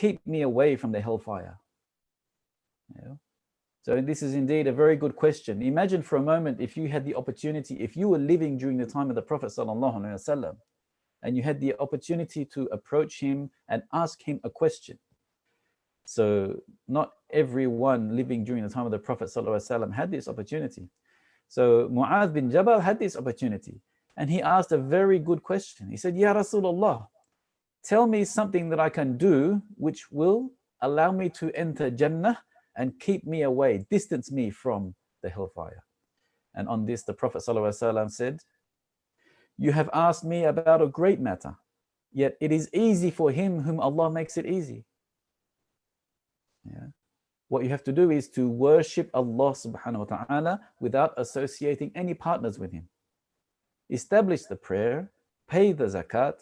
keep me away from the hellfire? Yeah. So this is indeed a very good question. Imagine for a moment if you had the opportunity, if you were living during the time of the Prophet ﷺ, and you had the opportunity to approach him and ask him a question. So not everyone living during the time of the Prophet ﷺ had this opportunity. So Mu'adh bin Jabal had this opportunity, and he asked a very good question. He said, Ya Rasulullah, tell me something that I can do which will allow me to enter Jannah and keep me away, distance me from the hellfire. And on this, the Prophet ﷺ said, you have asked me about a great matter, yet it is easy for him whom Allah makes it easy. Yeah. What you have to do is to worship Allah subhanahu wa ta'ala without associating any partners with him. Establish the prayer, pay the zakat,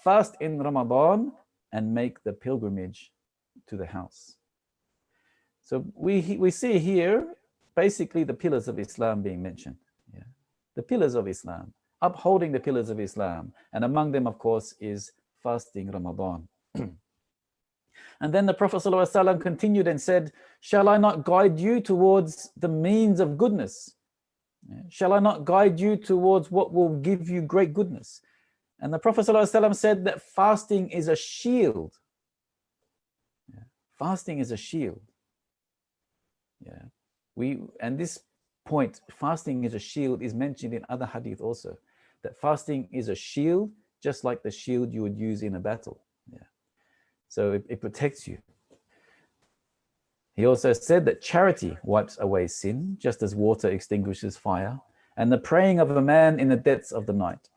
fast in Ramadan, and make the pilgrimage to the house. So we see here basically the pillars of Islam being mentioned. Yeah. The pillars of Islam, upholding the pillars of Islam. And among them, of course, is fasting Ramadan. And then the Prophet ﷺ continued and said, shall I not guide you towards the means of goodness? Yeah. Shall I not guide you towards what will give you great goodness? And the Prophet ﷺ said that fasting is a shield. Yeah. Fasting is a shield. Yeah, and this point, fasting is a shield, is mentioned in other hadith also. That fasting is a shield, just like the shield you would use in a battle. Yeah, so it protects you. He also said that charity wipes away sin, just as water extinguishes fire, and the praying of a man in the depths of the night.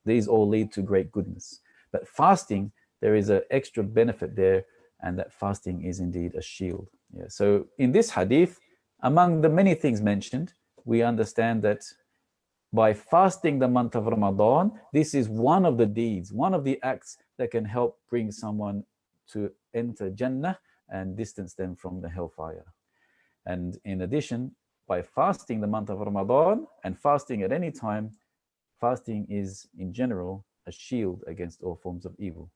These all lead to great goodness. But fasting, there is an extra benefit there, and that fasting is indeed a shield. Yeah. So in this hadith, among the many things mentioned, we understand that by fasting the month of Ramadan, this is one of the deeds, one of the acts that can help bring someone to enter Jannah and distance them from the hellfire. And in addition, by fasting the month of Ramadan and fasting at any time, fasting is in general a shield against all forms of evil.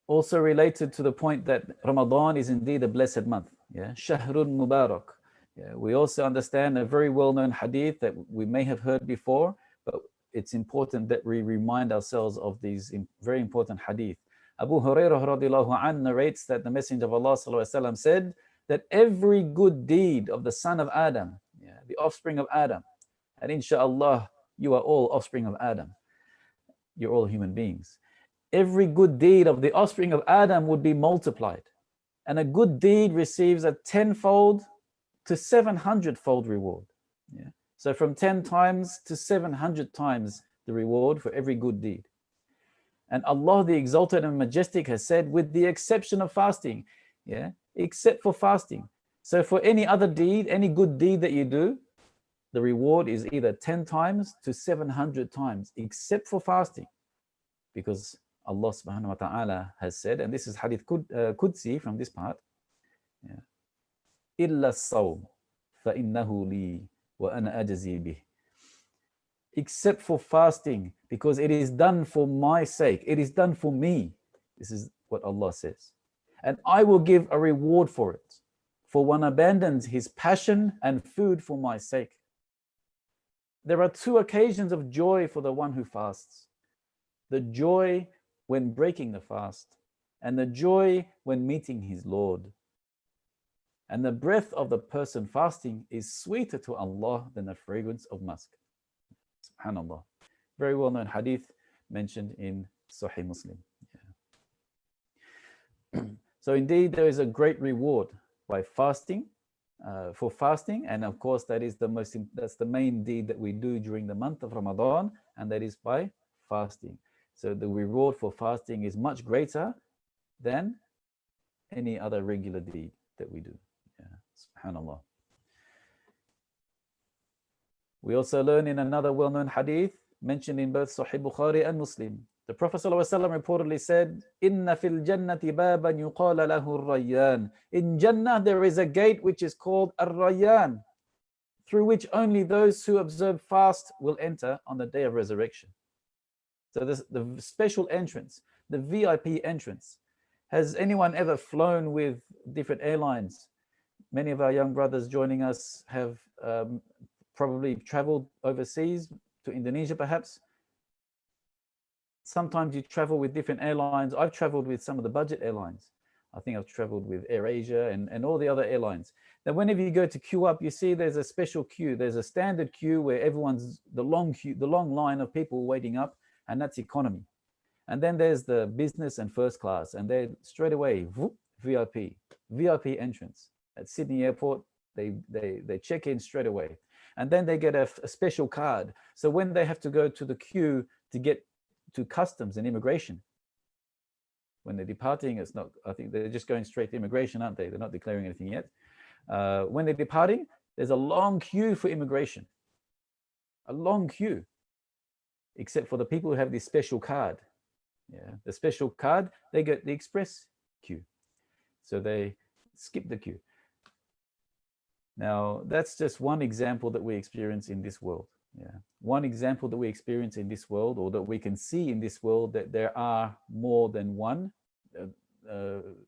Also related to the point that Ramadan is indeed a blessed month. Yeah, Shahrun Mubarak. Yeah, we also understand a very well-known hadith that we may have heard before, but it's important that we remind ourselves of these very important hadith. Abu Hurairah radiallahu anhu narrates that the Messenger of Allah sallallahu alaihi wasallam said that every good deed of the son of Adam, yeah, the offspring of Adam, and inshallah, you are all offspring of Adam. You're all human beings. Every good deed of the offspring of Adam would be multiplied. And a good deed receives a 10-fold to 700-fold reward. Yeah. So from 10 times to 700 times the reward for every good deed. And Allah the Exalted and Majestic has said, with the exception of fasting, yeah, except for fasting. So for any other deed, any good deed that you do, the reward is either 10 times to 700 times, except for fasting. Because Allah subhanahu wa ta'ala has said, and this is hadith Qudsi from this part, إِلَّا الصَّوْمِ فَإِنَّهُ لِي وَأَنَا أَجْزِي بِهِ. Except for fasting, because it is done for my sake, it is done for me. This is what Allah says. And I will give a reward for it, for one abandons his passion and food for my sake. There are two occasions of joy for the one who fasts. The joy when breaking the fast, and the joy when meeting his Lord. And the breath of the person fasting is sweeter to Allah than the fragrance of musk. Subhanallah. Very well-known hadith mentioned in Sahih Muslim. Yeah. So indeed, there is a great reward by fasting, for fasting, and of course that's the main deed that we do during the month of Ramadan, and that is by fasting. So the reward for fasting is much greater than any other regular deed that we do. Yeah. Subhanallah. We also learn in another well-known hadith mentioned in both Sahih Bukhari and Muslim. The Prophet ﷺ reportedly said, "Inna fil jannati baban yuqala lahu ar-rayyan." In Jannah there is a gate which is called ar-rayyan, through which only those who observe fast will enter on the day of resurrection. So this, the special entrance, the VIP entrance. Has anyone ever flown with different airlines? Many of our young brothers joining us have probably traveled overseas to Indonesia, perhaps. Sometimes you travel with different airlines. I've traveled with some of the budget airlines. I think I've traveled with AirAsia and all the other airlines. Now, whenever you go to queue up, you see there's a special queue. There's a standard queue where everyone's the long queue, the long line of people waiting up, and that's economy. And then there's the business and first class, and they're straight away whoop, VIP entrance at Sydney Airport. They check in straight away, and then they get a special card. So when they have to go to the queue to get to customs and immigration, when they're departing, it's not. I think they're just going straight to immigration, aren't they? They're not declaring anything yet. When they're departing, there's a long queue for immigration, a long queue, except for the people who have this special card. Yeah, the special card, they get the express queue. So they skip the queue. Now, that's just one example that we experience in this world. Yeah, one example that we experience in this world, or that we can see in this world, that there are more than one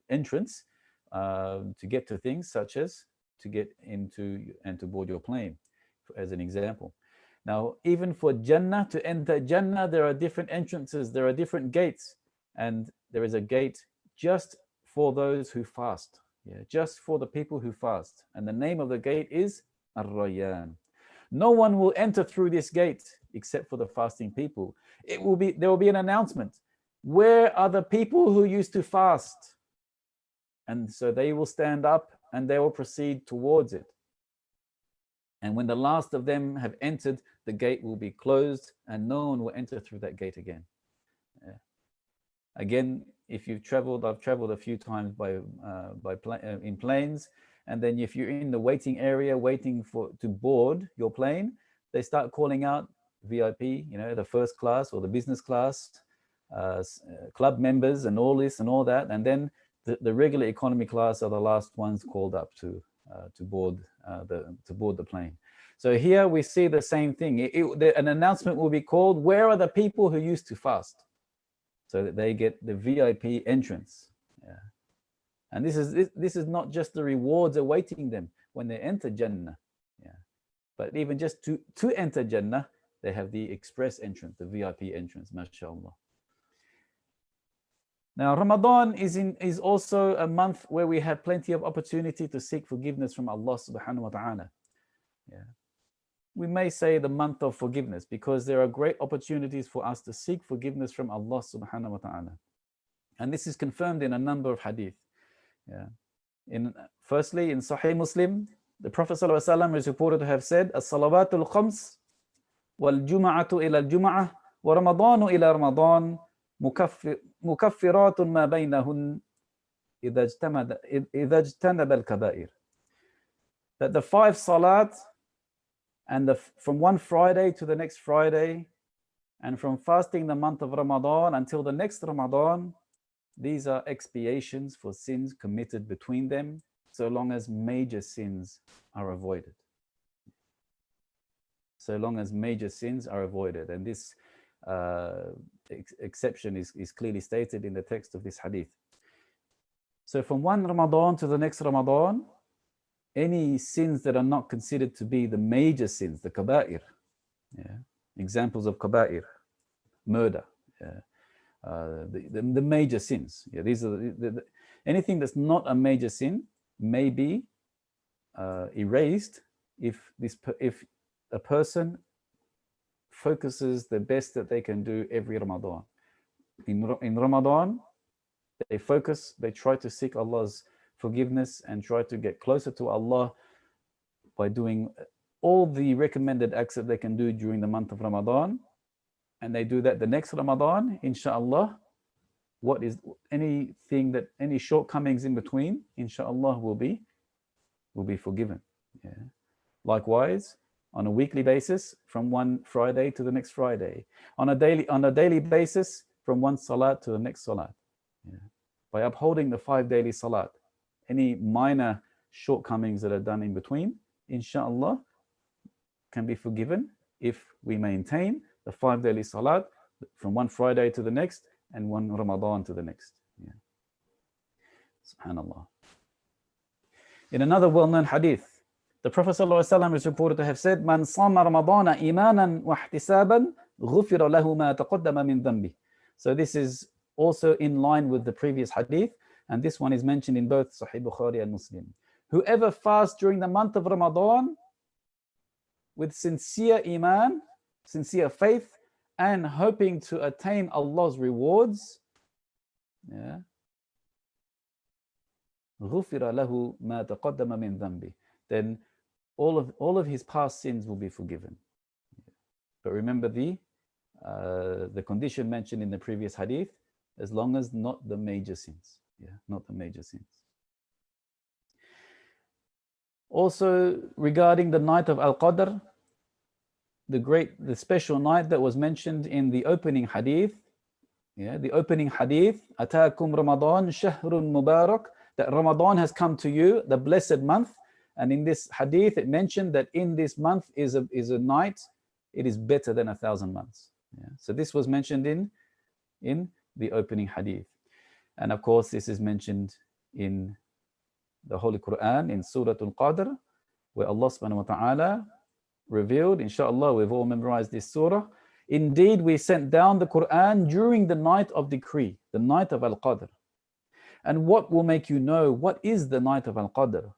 entrance to get to things, such as to get into and to board your plane, as an example. Now, even for Jannah, to enter Jannah, there are different entrances, there are different gates, and there is a gate just for those who fast. Yeah, just for the people who fast. And the name of the gate is Ar-Rayyan. No one will enter through this gate except for the fasting people. There will be an announcement. Where are the people who used to fast? And so they will stand up and they will proceed towards it. And when the last of them have entered, the gate will be closed and no one will enter through that gate again. Yeah. Again, if you've traveled, I've traveled a few times in planes, and then if you're in the waiting area waiting to board your plane, they start calling out VIP, you know, the first class or the business class, club members and all this and all that, and then the regular economy class are the last ones called up to board the plane. So here we see the same thing. An announcement will be called, where are the people who used to fast? So that they get the VIP entrance. Yeah. And this is not just the rewards awaiting them when they enter Jannah. Yeah. But even just to enter Jannah, they have the express entrance, the VIP entrance, mashallah. Now, Ramadan is also a month where we have plenty of opportunity to seek forgiveness from Allah subhanahu wa ta'ala. Yeah. We may say the month of forgiveness because there are great opportunities for us to seek forgiveness from Allah subhanahu wa ta'ala. And this is confirmed in a number of hadith. Yeah. Firstly, in Sahih Muslim, the Prophet sallallahu alaihi wasallam is reported to have said, "As-salawatul khams wal jum'atu ila al-jum'ah wa ramadanu ila ramadan mukaffiratun ma bainahun idha ijtanaba al-kaba'ir." That the 5 salat and from one Friday to the next Friday, and from fasting the month of Ramadan until the next Ramadan, these are expiations for sins committed between them, so long as major sins are avoided. So long as major sins are avoided. And this exception is clearly stated in the text of this hadith. So from one Ramadan to the next Ramadan, any sins that are not considered to be the major sins, the kaba'ir, yeah, examples of kaba'ir, murder, yeah, the major sins. Yeah, these are anything that's not a major sin may be erased if a person focuses the best that they can do every Ramadan. In Ramadan, they try to seek Allah's forgiveness and try to get closer to Allah by doing all the recommended acts that they can do during the month of Ramadan, and they do that the next Ramadan, inshallah. Any shortcomings in between, inshallah, will be forgiven. Yeah. Likewise, on a weekly basis, from one Friday to the next Friday, on a daily basis, from one salat to the next salat. Yeah. By upholding the 5 daily salat, any minor shortcomings that are done in between, inshallah, can be forgiven if we maintain the 5 daily salat from one Friday to the next and one Ramadan to the next. Yeah. Subhanallah. In another well-known hadith, the Prophet ﷺ is reported to have said, "Man sama Ramadana imanan wa ihtisaban, ghufira lahu ma taqaddama min dhanbi." So this is also in line with the previous hadith, and this one is mentioned in both Sahih Bukhari and Muslim. Whoever fasts during the month of Ramadan with sincere iman, sincere faith, and hoping to attain Allah's rewards, yeah, غُفِرَ لَهُ مَا تَقَدَّمَ مِنْ ذَنْبِهِ, then all of his past sins will be forgiven. But remember the condition mentioned in the previous hadith, as long as not the major sins. Yeah, not the major sins. Also, regarding the night of Al-Qadr, the special night that was mentioned in the opening hadith, yeah, the opening hadith, Ataakum Ramadan Shahrun Mubarak, that Ramadan has come to you, the blessed month. And in this hadith, it mentioned that in this month is a night, it is better than 1,000 months. Yeah. So this was mentioned in the opening hadith. And of course, this is mentioned in the Holy Quran, in Surah Al-Qadr, where Allah subhanahu wa ta'ala revealed, inshallah, we've all memorized this surah. Indeed, we sent down the Quran during the night of decree, the night of Al-Qadr. And what will make you know what is the night of Al-Qadr?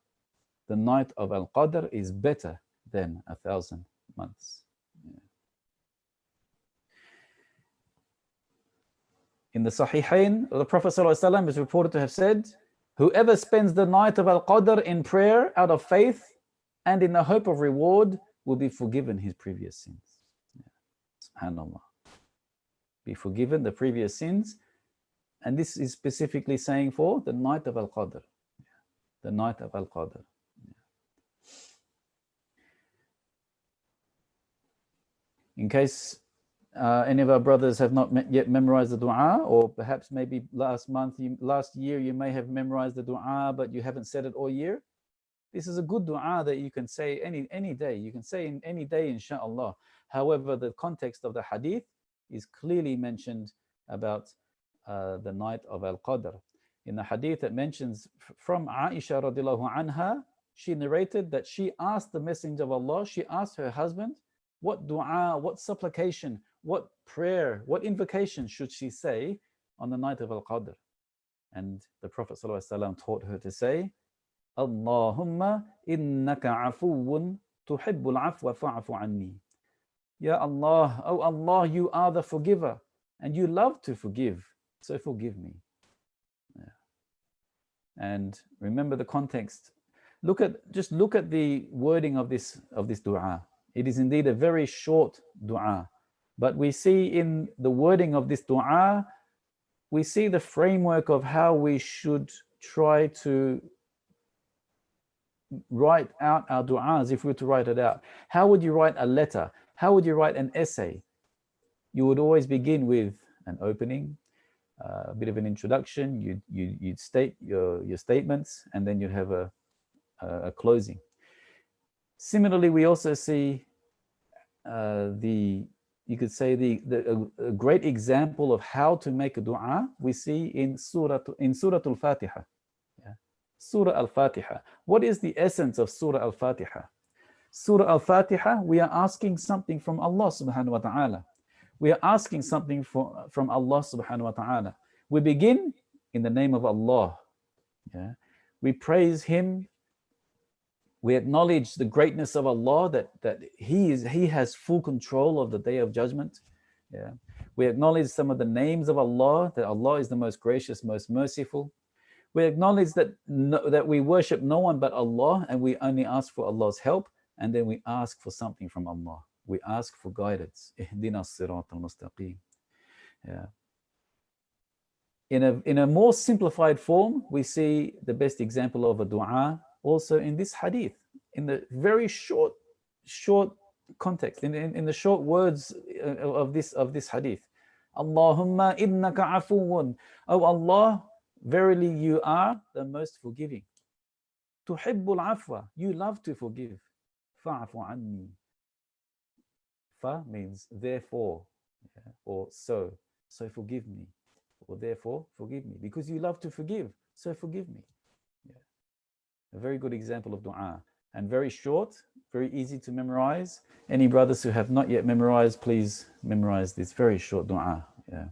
The night of Al-Qadr is better than 1,000 months. Yeah. In the Sahihain, the Prophet ﷺ is reported to have said, whoever spends the night of Al-Qadr in prayer out of faith and in the hope of reward will be forgiven his previous sins. Yeah. SubhanAllah. Be forgiven the previous sins. And this is specifically saying for the night of Al-Qadr. Yeah. The night of Al-Qadr. In case any of our brothers have not yet memorized the dua, or perhaps maybe last year you may have memorized the dua, but you haven't said it all year. This is a good dua that you can say any day. You can say in any day, inshaAllah. However, the context of the hadith is clearly mentioned about the night of Al-Qadr. In the hadith, it mentions from Aisha radiallahu anha, she narrated that she asked the Messenger of Allah, she asked her husband, what dua, what supplication, what prayer, what invocation should she say on the night of Al-Qadr? And the Prophet ﷺ taught her to say, Allahumma innaka afuwun tuhibbul afwa fa'afu anni. Ya Allah, oh Allah, you are the forgiver and you love to forgive, so forgive me. Yeah. And remember the context. Just look at the wording of this dua. It is indeed a very short dua, but we see in the wording of this dua, we see the framework of how we should try to write out our du'as if we were to write it out. How would you write a letter? How would you write an essay? You would always begin with an opening, a bit of an introduction, you'd state your statements, and then you'd have a closing. Similarly, we also see you could say a great example of how to make a dua we see in Surah Al-Fatiha. Yeah. Surah Al-Fatiha. What is the essence of Surah Al-Fatiha? Surah Al-Fatiha, we are asking something from Allah subhanahu wa ta'ala. We are asking something from Allah subhanahu wa ta'ala. We begin in the name of Allah. Yeah. We praise Him. We acknowledge the greatness of Allah, that He has full control of the Day of Judgment. Yeah. We acknowledge some of the names of Allah, that Allah is the most gracious, most merciful. We acknowledge that we worship no one but Allah, and we only ask for Allah's help, and then we ask for something from Allah. We ask for guidance. Ihdina as-sirat al-mustaqim. Yeah. In a more simplified form, we see the best example of a dua also in this hadith, in the very short context, in the short words of this hadith. Allahumma innaka afuwun. Oh Allah, verily you are the most forgiving. Tuhibbul afwa. You love to forgive. Fa'afu anni. Fa means therefore. Yeah? Or so forgive me, or therefore forgive me, because you love to forgive, so forgive me. Yeah. A very good example of dua, and very short, very easy to memorize. Any brothers who have not yet memorized, please memorize this very short dua. Yeah.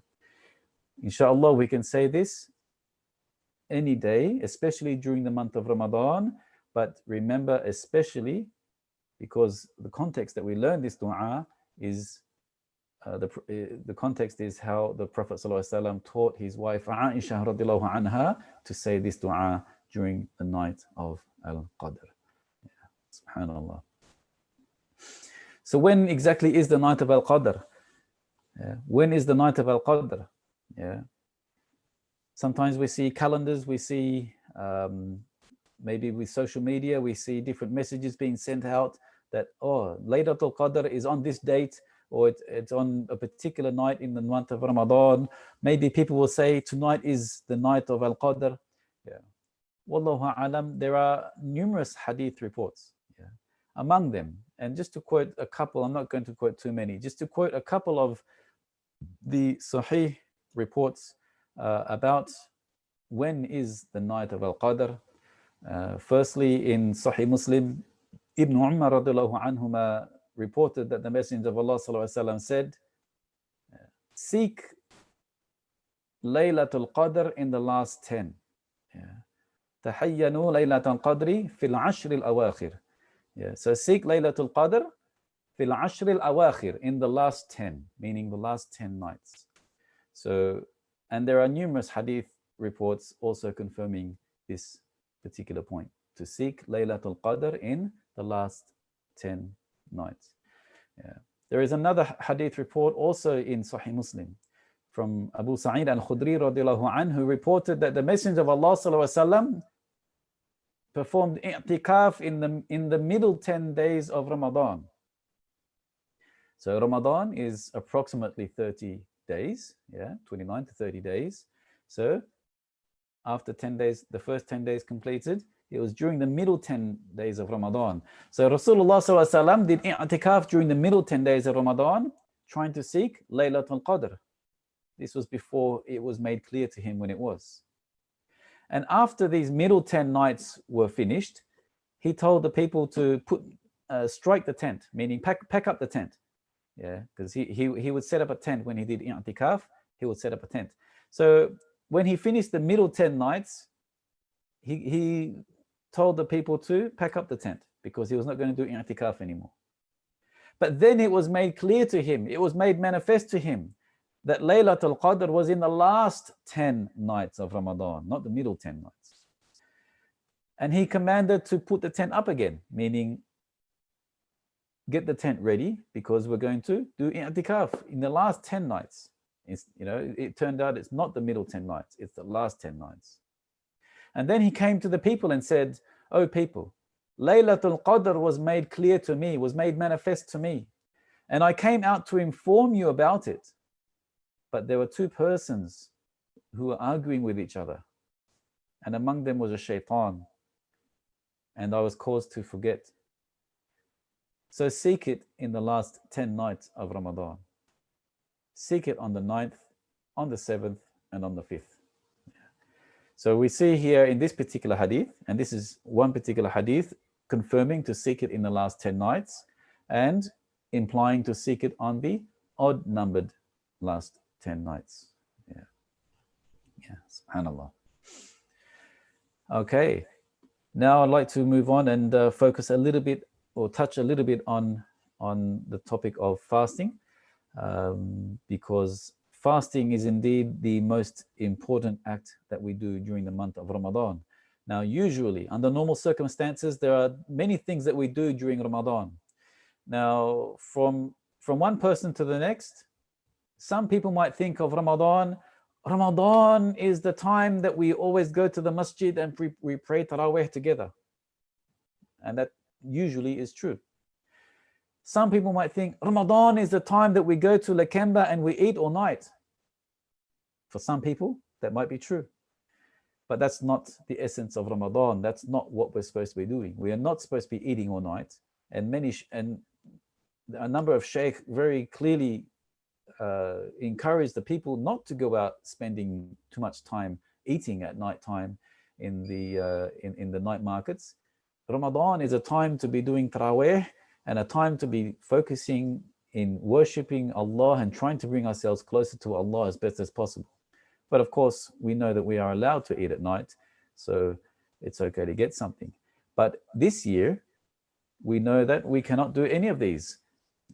Inshallah, we can say this any day, especially during the month of Ramadan. But remember, especially because the context that we learn this dua is the context is how the Prophet ﷺ taught his wife Aisha radiallahu anha to say this dua during the night of Al-Qadr. Yeah. Subhanallah. So when exactly is the night of Al-Qadr? Yeah. When is the night of Al-Qadr? Yeah. Sometimes we see calendars, we see maybe with social media, we see different messages being sent out that, oh, Laylatul Qadr is on this date, or it's on a particular night in the month of Ramadan. Maybe people will say tonight is the night of Al-Qadr. Yeah. Wallahu alam, there are numerous hadith reports. Yeah. Among them, and just to quote a couple, I'm not going to quote too many, just to quote a couple of the Sahih reports about when is the night of Al-Qadr. Firstly, in Sahih Muslim, Ibn Umar radiallahu anhuma reported that the Messenger of Allah sallallahu alaihi wasallam said, seek Laylatul Qadr in the last 10. Tahayyanu Laylatul Qadri fil ashr al-awakhir. So seek Laylatul Qadr fil ashr al-awakhir, in the last 10, meaning the last 10 nights. So, and there are numerous hadith reports also confirming this particular point, to seek Laylatul Qadr in the last 10 nights. Yeah. There is another hadith report also in Sahih Muslim from Abu Sa'id al-Khudri radiallahu anhu, who reported that the Messenger of Allah sallallahu alaihi wasallam performed i'tikaf in the middle 10 days of Ramadan. So Ramadan is approximately 30 days, 29 to 30 days. So after 10 days, the first 10 days completed, it was during the middle 10 days of Ramadan. So Rasulullah ﷺ did i'tikaf during the middle 10 days of Ramadan, trying to seek Laylatul Qadr. This was before it was made clear to him when it was. And after these middle 10 nights were finished, he told the people to strike the tent, meaning pack up the tent. Yeah, because he would set up a tent when he did i'tikaf, he would set up a tent. So when he finished the middle 10 nights, he told the people to pack up the tent because he was not going to do i'tikaf anymore. But then it was made clear to him, it was made manifest to him that Laylatul Qadr was in the last 10 nights of Ramadan, not the middle 10 nights. And he commanded to put the tent up again, meaning get the tent ready because we're going to do i'tikaf in the last 10 nights. It turned out it's not the middle 10 nights, it's the last 10 nights. And then he came to the people and said, oh people, Laylatul Qadr was made clear to me, was made manifest to me. And I came out to inform you about it. But there were two persons who were arguing with each other. And among them was a shaitan. And I was caused to forget. So seek it in the last 10 nights of Ramadan. Seek it on the 9th, on the 7th, and on the 5th. So we see here in this particular hadith, and this is one particular hadith, confirming to seek it in the last 10 nights and implying to seek it on the odd-numbered last 10 nights. Yeah, subhanallah. Okay, now I'd like to move on and focus a little bit or touch a little bit on the topic of fasting, because fasting is indeed the most important act that we do during the month of Ramadan. Now, usually, under normal circumstances, there are many things that we do during Ramadan. Now, from one person to the next, some people might think of Ramadan is the time that we always go to the masjid and we pray Taraweeh together. And that usually is true. Some people might think Ramadan is the time that we go to Lakemba and we eat all night. For some people, that might be true. But that's not the essence of Ramadan. That's not what we're supposed to be doing. We are not supposed to be eating all night. And a number of shaykh very clearly encourage the people not to go out spending too much time eating at night time in the night markets. Ramadan is a time to be doing Taraweeh and a time to be focusing in worshipping Allah and trying to bring ourselves closer to Allah as best as possible. But of course, we know that we are allowed to eat at night, so it's okay to get something. But this year, we know that we cannot do any of these.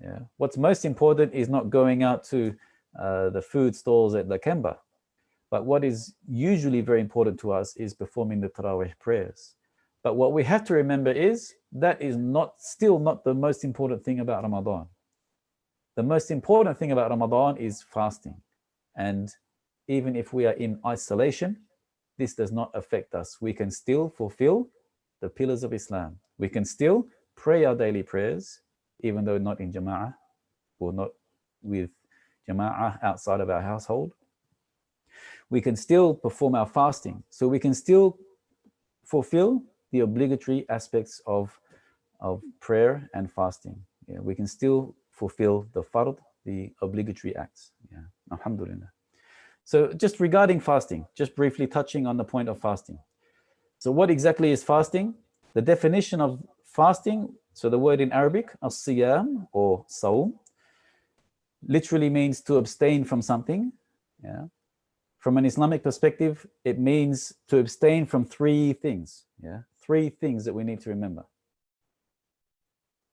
Yeah. What's most important is not going out to the food stalls at the Kemba. But what is usually very important to us is performing the Taraweeh prayers. But what we have to remember is that is still not the most important thing about Ramadan. The most important thing about Ramadan is fasting. And even if we are in isolation, this does not affect us. We can still fulfill the pillars of Islam. We can still pray our daily prayers, even though not in Jama'ah or not with Jama'ah outside of our household. We can still perform our fasting. So we can still fulfill the obligatory aspects of prayer and fasting. Yeah, we can still fulfill the fard, the obligatory acts. Yeah, alhamdulillah. So just regarding fasting, just briefly touching on the point of fasting. So what exactly is fasting? The definition of fasting, so the word in Arabic, as-siyam or sawm, literally means to abstain from something. Yeah. From an Islamic perspective, it means to abstain from three things. Yeah, three things that we need to remember: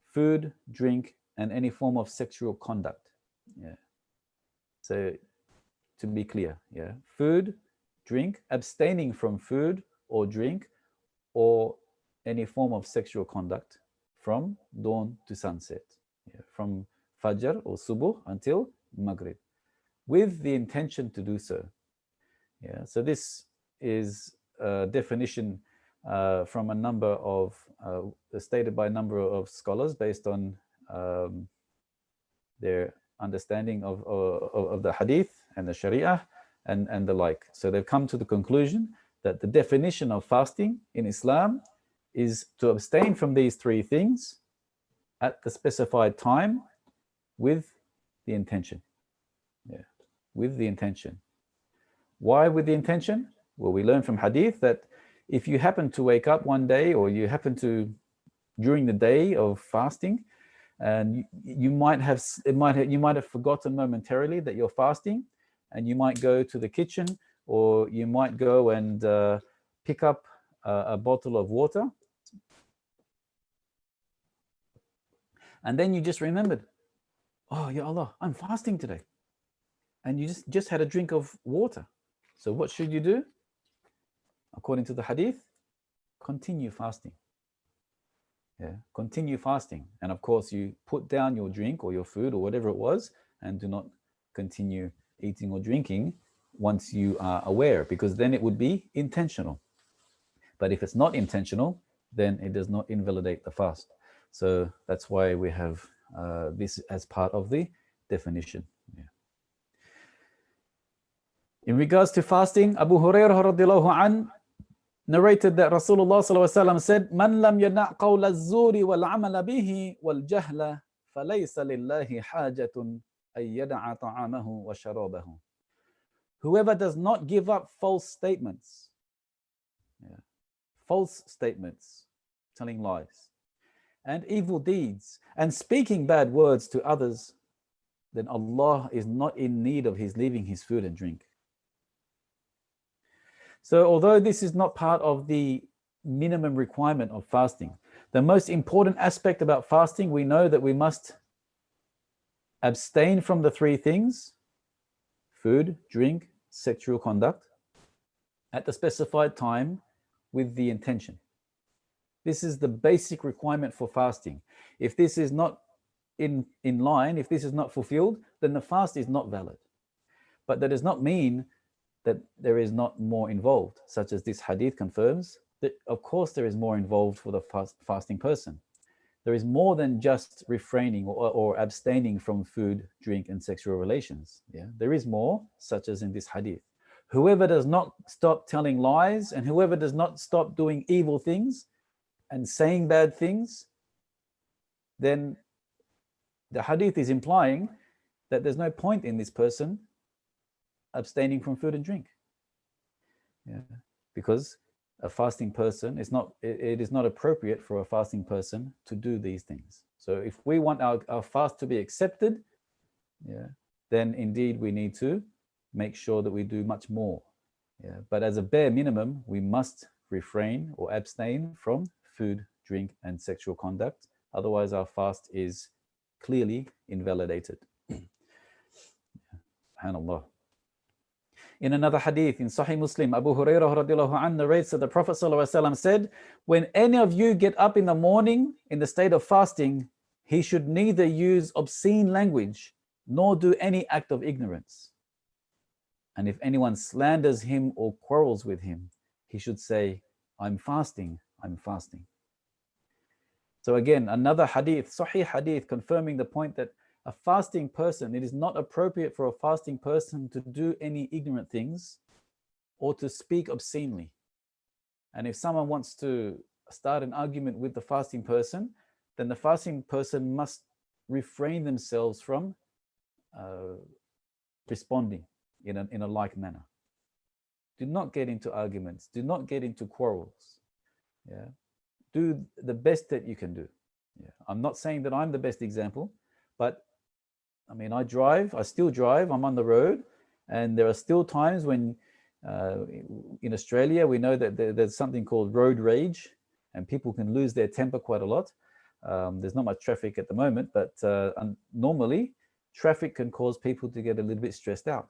food, drink, and any form of sexual conduct. Yeah. So to be clear, yeah, food, drink, abstaining from food or drink or any form of sexual conduct from dawn to sunset, yeah, from Fajr or Subuh until Maghrib, with the intention to do so. Yeah, so this is a definition from a number of, stated by a number of scholars based on their understanding of the hadith and the sharia and the like. So they've come to the conclusion that the definition of fasting in Islam is to abstain from these three things at the specified time with the intention. Yeah, with the intention. Why with the intention? Well, we learn from hadith that if you happen to wake up one day, or you happen to during the day of fasting, and you might have forgotten momentarily that you're fasting, and you might go to the kitchen, or you might go and pick up a bottle of water, and then you just remembered, oh, ya Allah, I'm fasting today, and you just had a drink of water. So what should you do? According to the hadith, continue fasting. Yeah, continue fasting. And of course, you put down your drink or your food or whatever it was, and do not continue eating or drinking once you are aware, because then it would be intentional. But if it's not intentional, then it does not invalidate the fast. So that's why we have this as part of the definition. Yeah. In regards to fasting, Abu Hurairah radiallahu an narrated that Rasulullah sallallahu alaihi wasallam said, "Man lam yana' qawla az-zuri wal 'amala bihi wal jahla falaysa lillahi hajatun ay yada'a ta'amahu wa sharabahu." Whoever does not give up false statements, false statements, telling lies, and evil deeds, and speaking bad words to others, then Allah is not in need of his leaving his food and drink. So although this is not part of the minimum requirement of fasting, the most important aspect about fasting, we know that we must abstain from the three things: food, drink, sexual conduct, at the specified time with the intention. This is the basic requirement for fasting. If this is not in line, if this is not fulfilled, then the fast is not valid. But that does not mean that there is not more involved, such as this hadith confirms that of course there is more involved for the fasting person. There is more than just refraining or abstaining from food, drink, and sexual relations. Yeah, there is more, such as in this hadith. Whoever does not stop telling lies, and whoever does not stop doing evil things and saying bad things, then the hadith is implying that there's no point in this person abstaining from food and drink. Yeah, because a fasting person is not, it is not appropriate for a fasting person to do these things. So if we want our fast to be accepted, yeah, then indeed we need to make sure that we do much more. Yeah, but as a bare minimum, we must refrain or abstain from food, drink, and sexual conduct. Otherwise, our fast is clearly invalidated. SubhanAllah. In another hadith in Sahih Muslim, Abu Hurairah radiallahu anhu narrates that the Prophet ﷺ said, when any of you get up in the morning in the state of fasting, he should neither use obscene language nor do any act of ignorance. And if anyone slanders him or quarrels with him, he should say, I'm fasting, I'm fasting. So again, another hadith, Sahih hadith, confirming the point that a fasting person, it is not appropriate for a fasting person to do any ignorant things or to speak obscenely. And if someone wants to start an argument with the fasting person, then the fasting person must refrain themselves from responding in a like manner. Do not get into arguments. Do not get into quarrels. Yeah, do the best that you can do. Yeah, I'm not saying that I'm the best example, but I mean, I still drive, I'm on the road, and there are still times when in Australia, we know that there's something called road rage, and people can lose their temper quite a lot. There's not much traffic at the moment, but normally traffic can cause people to get a little bit stressed out.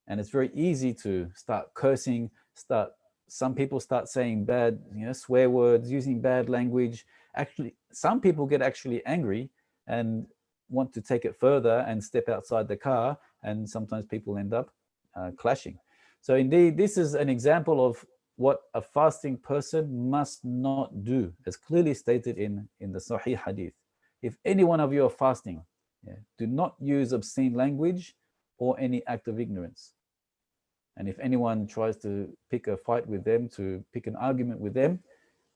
And it's very easy to start cursing, some people start saying bad, swear words, using bad language. Actually, some people get actually angry and want to take it further and step outside the car, and sometimes people end up clashing. So indeed, this is an example of what a fasting person must not do, as clearly stated in the Sahih hadith. If any one of you are fasting, do not use obscene language or any act of ignorance. And if anyone tries to pick a fight with them, to pick an argument with them,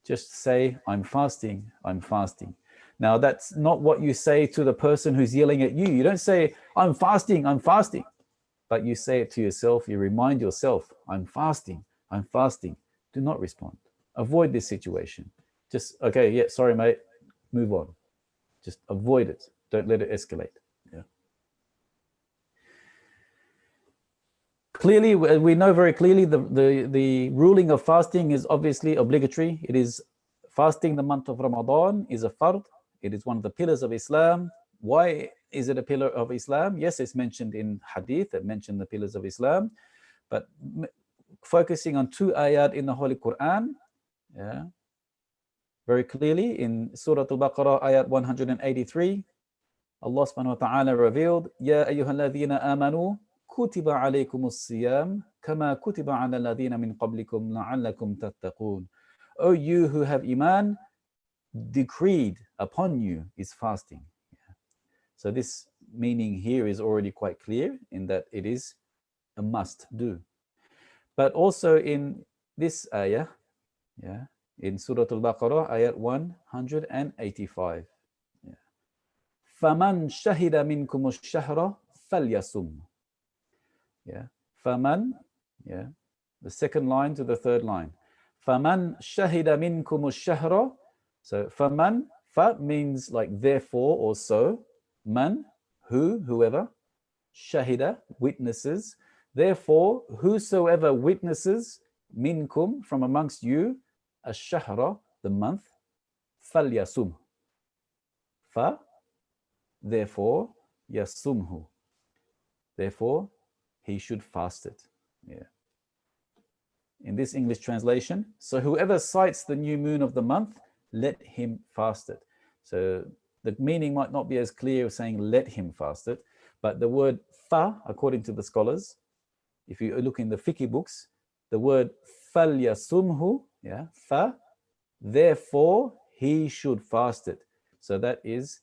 just say, I'm fasting, I'm fasting. Now, that's not what you say to the person who's yelling at you. You don't say, I'm fasting, I'm fasting. But you say it to yourself, you remind yourself, I'm fasting, I'm fasting. Do not respond. Avoid this situation. Just, okay, yeah, sorry, mate, move on. Just avoid it. Don't let it escalate. Yeah. Clearly, we know very clearly the ruling of fasting is obviously obligatory. It is fasting the month of Ramadan is a fard. It is one of the pillars of Islam. Why is it a pillar of Islam? Yes, it's mentioned in hadith that mention the pillars of Islam, but focusing on two ayat in the Holy Quran, very clearly in Surah Al-Baqarah, ayat 183, Allah subhanahu wa ta'ala revealed, Ya ayyuhalladhina amanu, kutiba alaykumus siyam, kama kutiba ala alladhina min qablikum la'allakum tattaqun. O you who have iman, decreed upon you is fasting. So this meaning here is already quite clear in that it is a must do. But also in this ayah, in Surah Al-Baqarah, ayat 185. فَمَنْ شَهِدَ مِنْكُمُ الشَّهْرَ فَلْيَصُمْ. فَمَنْ, the second line to the third line. فَمَنْ شَهِدَ مِنْكُمُ الشَّهْرَ. So فَمَنْ, fa means like therefore or so. Man, whoever. Shahida, witnesses. Therefore, whosoever witnesses, minkum, from amongst you, ash-shahra, the month, falyasum. Fa, therefore, yasumhu. Therefore, he should fast it. In this English translation, so whoever sights the new moon of the month, let him fast it. So the meaning might not be as clear as saying let him fast it, but the word fa, according to the scholars, if you look in the fiqh books, the word falyasumhu, fa, therefore he should fast it. So that is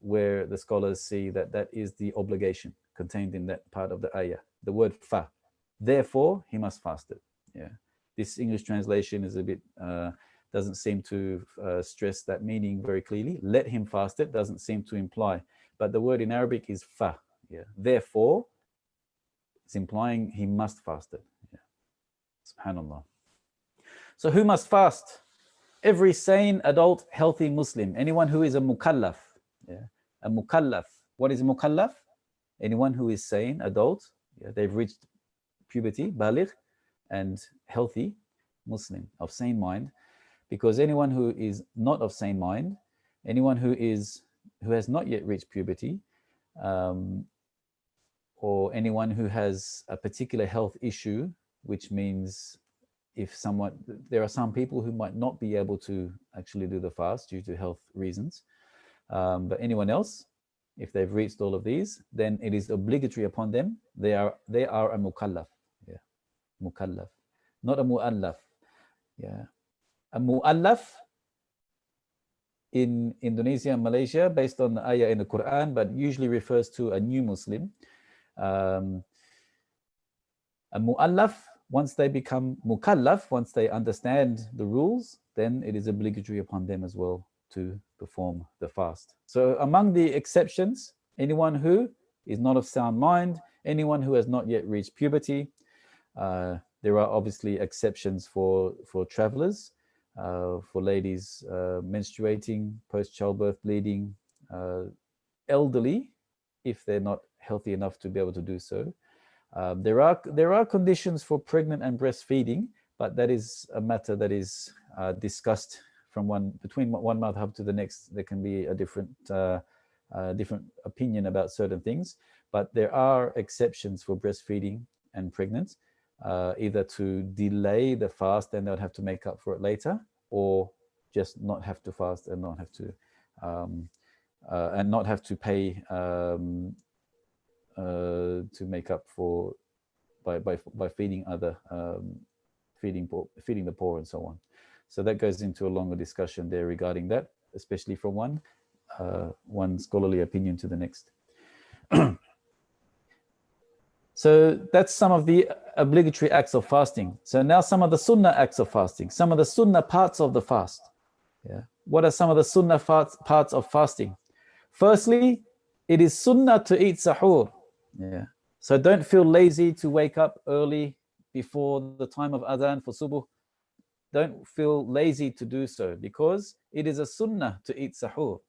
where the scholars see that is the obligation contained in that part of the ayah. The word fa, therefore he must fast it. This English translation is a bit doesn't seem to stress that meaning very clearly. Let him fast it doesn't seem to imply but the word in Arabic is fa. Yeah. Therefore, it's implying he must fast it. Yeah. Subhanallah. So who must fast? Every sane, adult, healthy Muslim. Anyone who is a mukallaf. Yeah. A mukallaf. What is a mukallaf? Anyone who is sane, adult, yeah, they've reached puberty, baligh, and healthy Muslim, of sane mind. Because anyone who is not of sane mind, anyone who has not yet reached puberty, or anyone who has a particular health issue, which means there are some people who might not be able to actually do the fast due to health reasons, but anyone else, if they've reached all of these, then it is obligatory upon them. They are a mukallaf. Yeah, mukallaf, not a mu'allaf. Yeah, a mu'allaf in Indonesia and Malaysia, based on the ayah in the Quran, but usually refers to a new Muslim. A mu'allaf, once they become mukallaf, once they understand the rules, then it is obligatory upon them as well to perform the fast. So among the exceptions, anyone who is not of sound mind, anyone who has not yet reached puberty, there are obviously exceptions for travelers, for ladies menstruating, post-childbirth bleeding, elderly, if they're not healthy enough to be able to do so. There are conditions for pregnant and breastfeeding, but that is a matter that is discussed between one madhab to the next. There can be a different opinion about certain things, but there are exceptions for breastfeeding and pregnant, either to delay the fast and they'll have to make up for it later, or just not have to fast and not have to pay to make up for by feeding feeding the poor and so on. So that goes into a longer discussion there regarding that, especially from one scholarly opinion to the next. So that's some of the obligatory acts of fasting. So now some of the sunnah acts of fasting, some of the sunnah parts of the fast. Yeah. What are some of the sunnah parts of fasting? Firstly, it is sunnah to eat sahur. Yeah. So don't feel lazy to wake up early before the time of adhan for subuh. Don't feel lazy to do so, because it is a sunnah to eat sahur.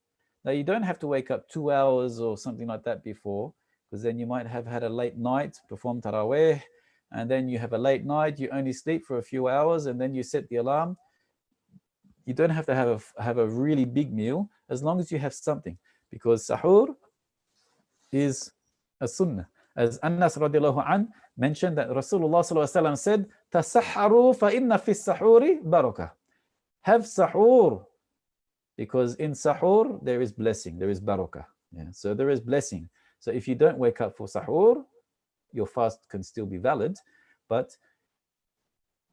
Now you don't have to wake up 2 hours or something like that before, because then you might have had a late night, perform taraweh, and then you have a late night, you only sleep for a few hours, and then you set the alarm. You don't have to have a really big meal, as long as you have something, because sahur is a sunnah. As Anas radiallahu an mentioned, that Rasulullah sallallahu alaihi wasallam said, "Tasahharu fa inna fi sahuri barakah." Have sahur, because in sahur there is blessing, there is barakah. Yeah, so there is blessing. So if you don't wake up for sahur, your fast can still be valid, but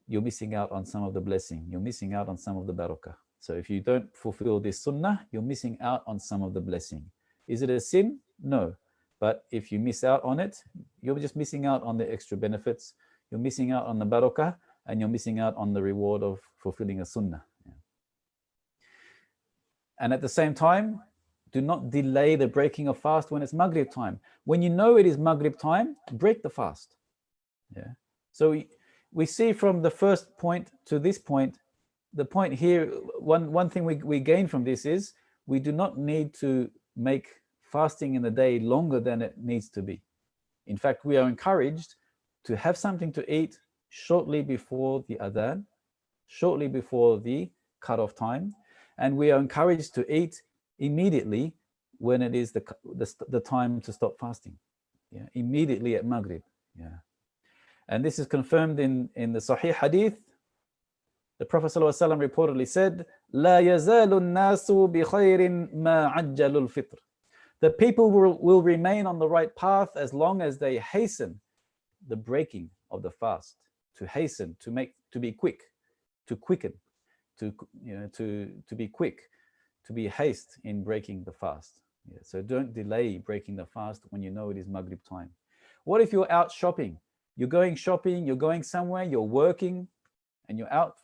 you're missing out on some of the blessing. You're missing out on some of the barakah. So if you don't fulfill this sunnah, you're missing out on some of the blessing. Is it a sin? No. But if you miss out on it, you're just missing out on the extra benefits. You're missing out on the barakah, and you're missing out on the reward of fulfilling a sunnah. Yeah. And at the same time, do not delay the breaking of fast when it's Maghrib time. When you know it is Maghrib time, break the fast. Yeah. So we see from the first point to this point, the point here, one thing we gain from this is we do not need to make fasting in the day longer than it needs to be. In fact, we are encouraged to have something to eat shortly before the adhan, shortly before the cutoff time, and we are encouraged to eat immediately when it is the time to stop fasting. Yeah, immediately at Maghrib. Yeah, and this is confirmed in the Sahih Hadith. The Prophet ﷺ reportedly said, "La yazalu an-nasu bi khayrin ma ajjalu al-fitr." The people will remain on the right path as long as they hasten the breaking of the fast. To hasten, to be quick, to quicken, to be quick, to be haste in breaking the fast. Yeah, so don't delay breaking the fast when you know it is Maghrib time. What if you're out shopping? You're going shopping, you're going somewhere, you're working, and you're out.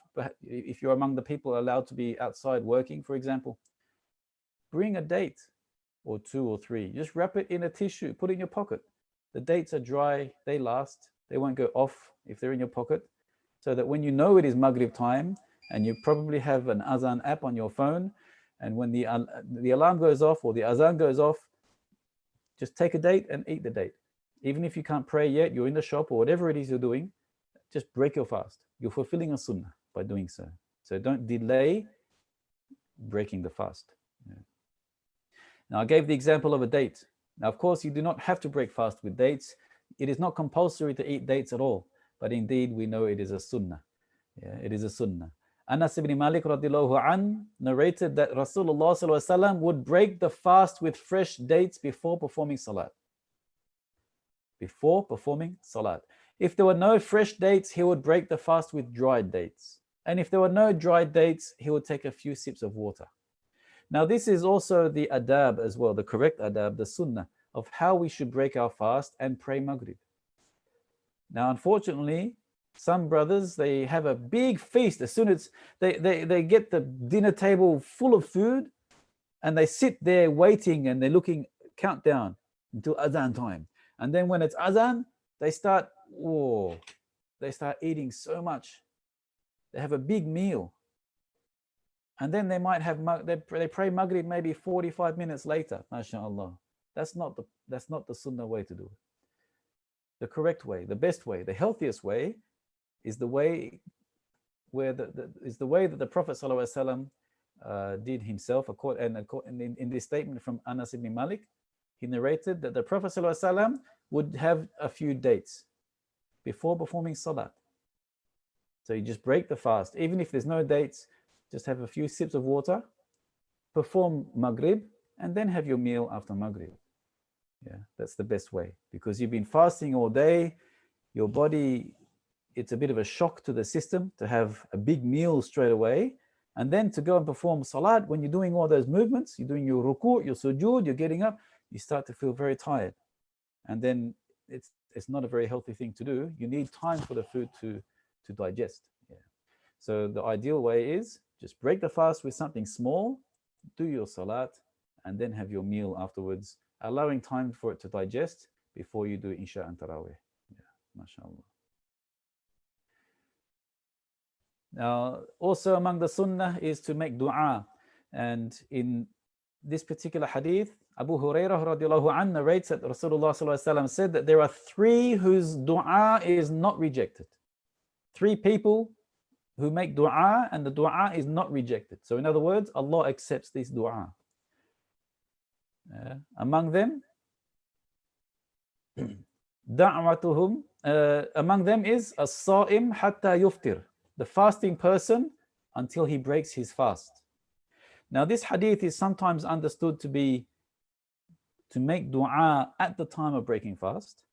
If you're among the people allowed to be outside working, for example, bring a date. or 2 or 3. Just wrap it in a tissue, put it in your pocket. The dates are dry, they last, they won't go off if they're in your pocket. So that when you know it is Maghrib time, and you probably have an Azan app on your phone, and when the alarm goes off or the Azan goes off, just take a date and eat the date. Even if you can't pray yet, you're in the shop or whatever it is you're doing, just break your fast. You're fulfilling a sunnah by doing so. So don't delay breaking the fast. Yeah. Now, I gave the example of a date. Now, of course, you do not have to break fast with dates. It is not compulsory to eat dates at all. But indeed, we know it is a sunnah. Yeah, it is a sunnah. Anas ibn Malik radiallahu an narrated that Rasulullah sallallahu alaihi wasallam would break the fast with fresh dates before performing salat. Before performing salat. If there were no fresh dates, he would break the fast with dried dates. And if there were no dried dates, he would take a few sips of water. Now, this is also the adab as well, the correct adab, the sunnah of how we should break our fast and pray Maghrib. Now, unfortunately, some brothers, they have a big feast. As soon as they get the dinner table full of food, and they sit there waiting, and they're looking countdown until Azan time. And then when it's Azan, they start eating so much. They have a big meal. And then they might have, they pray Maghrib maybe 45 minutes later, mashallah. That's not the sunnah way to do it. The correct way, the best way, the healthiest way is the way where the way that the Prophet ﷺ did himself. And in this statement from Anas ibn Malik, he narrated that the Prophet ﷺ would have a few dates before performing salat. So you just break the fast, even if there's no dates, just have a few sips of water, perform Maghrib, and then have your meal after Maghrib. Yeah, that's the best way, because you've been fasting all day. Your body, it's a bit of a shock to the system to have a big meal straight away, and then to go and perform salat. When you're doing all those movements, you're doing your ruku', your sujood, you're getting up, you start to feel very tired, and then it's not a very healthy thing to do. You need time for the food to digest. Yeah. So the ideal way is just break the fast with something small, do your salat, and then have your meal afterwards, allowing time for it to digest before you do Isha and Tarawih. Yeah, mashallah. Now, also among the sunnah is to make dua. And in this particular hadith, Abu Hurairah radiallahu anhu narrates that Rasulullah sallallahu alaihi wasallam said that there are 3 whose dua is not rejected. 3 people who make dua and the dua is not rejected. So in other words, Allah accepts this dua. Among them, da'watuhum, among them is as-sa'im hatta yuftir, the fasting person until he breaks his fast. Now this hadith is sometimes understood to be to make dua at the time of breaking fast,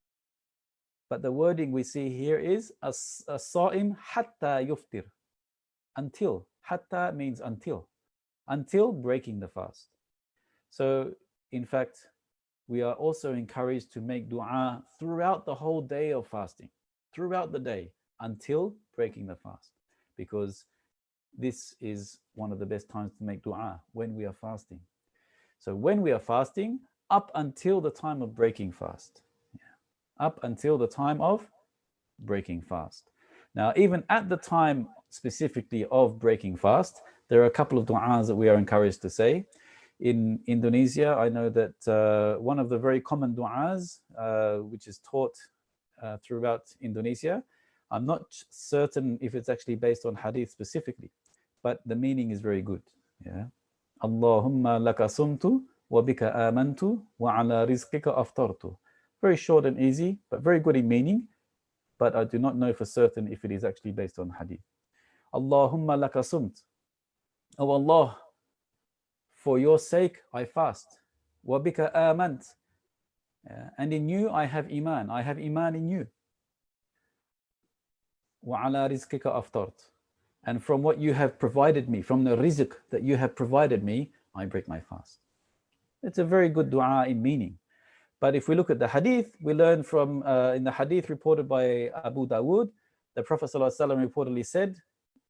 but the wording we see here is as-sa'im hatta yuftir, until. Hatta means until breaking the fast. So in fact, we are also encouraged to make dua throughout the whole day of fasting, throughout the day until breaking the fast, because this is one of the best times to make dua, when we are fasting. So when we are fasting, up until the time of breaking fast. Yeah. Up until the time of breaking fast. Now, even at the time specifically of breaking fast, there are a couple of du'as that we are encouraged to say. In Indonesia, I know that one of the very common du'as, which is taught throughout Indonesia, I'm not certain if it's actually based on hadith specifically, but the meaning is very good. Yeah, Allahumma laka sumtu wa bika amantu wa ala rizqika aftartu. Very short and easy, but very good in meaning. But I do not know for certain if it is actually based on hadith. Allahumma laka sumt. Oh Allah, for your sake I fast. Wa bika amant. And in you I have iman. I have iman in you. Wa ala rizqika aftart. And from what you have provided me, from the rizq that you have provided me, I break my fast. It's a very good dua in meaning. But if we look at the hadith, we learn from, in the hadith reported by Abu Dawood, the Prophet ﷺ reportedly said,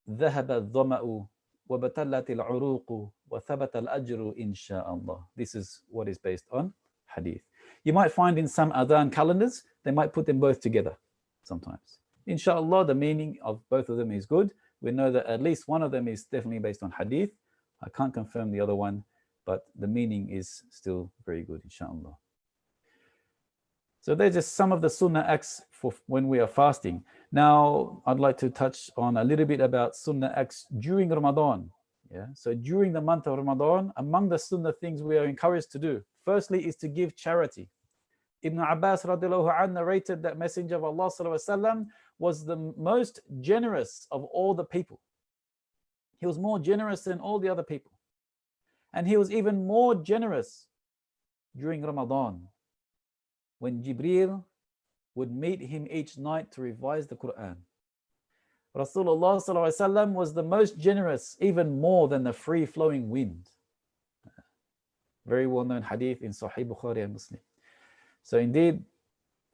ذهب الظمأ وبتلت العروق وَثَبَتَ الْأَجْرُ إِنْ شَاءَ اللَّهُ. This is what is based on hadith. You might find in some adhan calendars, they might put them both together sometimes. Inshallah, the meaning of both of them is good. We know that at least one of them is definitely based on hadith. I can't confirm the other one, but the meaning is still very good, inshallah. So they're just some of the sunnah acts for when we are fasting. Now, I'd like to touch on a little bit about sunnah acts during Ramadan. Yeah. So during the month of Ramadan, among the sunnah things we are encouraged to do, firstly is to give charity. Ibn Abbas radiallahu anhu narrated that Messenger of Allah sallallahu alaihi wasallam was the most generous of all the people. He was more generous than all the other people. And he was even more generous during Ramadan, when Jibreel would meet him each night to revise the Quran. Rasulullah sallallahu alaihi wasallam was the most generous, even more than the free-flowing wind. Very well-known hadith in Sahih Bukhari and Muslim. So indeed,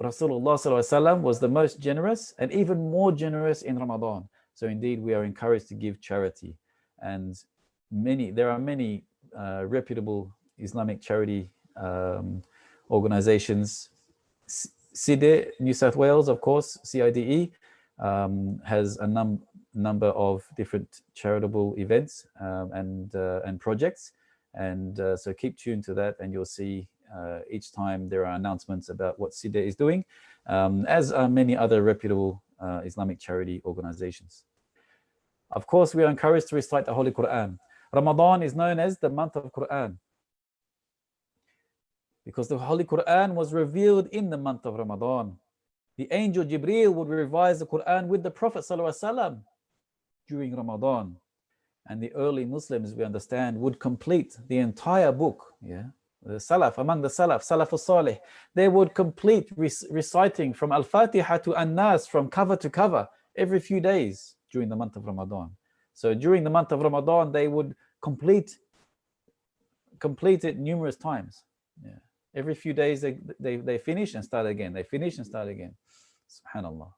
Rasulullah sallallahu alaihi wasallam was the most generous and even more generous in Ramadan. So indeed, we are encouraged to give charity. And there are many reputable Islamic charity organizations. CIDE, New South Wales, of course, CIDE, has a number of different charitable events and projects. And so keep tuned to that, and you'll see each time there are announcements about what CIDE is doing, as are many other reputable Islamic charity organizations. Of course, we are encouraged to recite the Holy Quran. Ramadan is known as the month of Quran, because the Holy Quran was revealed in the month of Ramadan. The angel Jibreel would revise the Quran with the Prophet ﷺ during Ramadan. And the early Muslims, we understand, would complete the entire book. Yeah, the Salaf, among the Salaf al-Salih, they would complete reciting from Al-Fatiha to An-Nas, from cover to cover, every few days during the month of Ramadan. So during the month of Ramadan, they would complete it numerous times. Yeah. Every few days they finish and start again. They finish and start again. Subhanallah.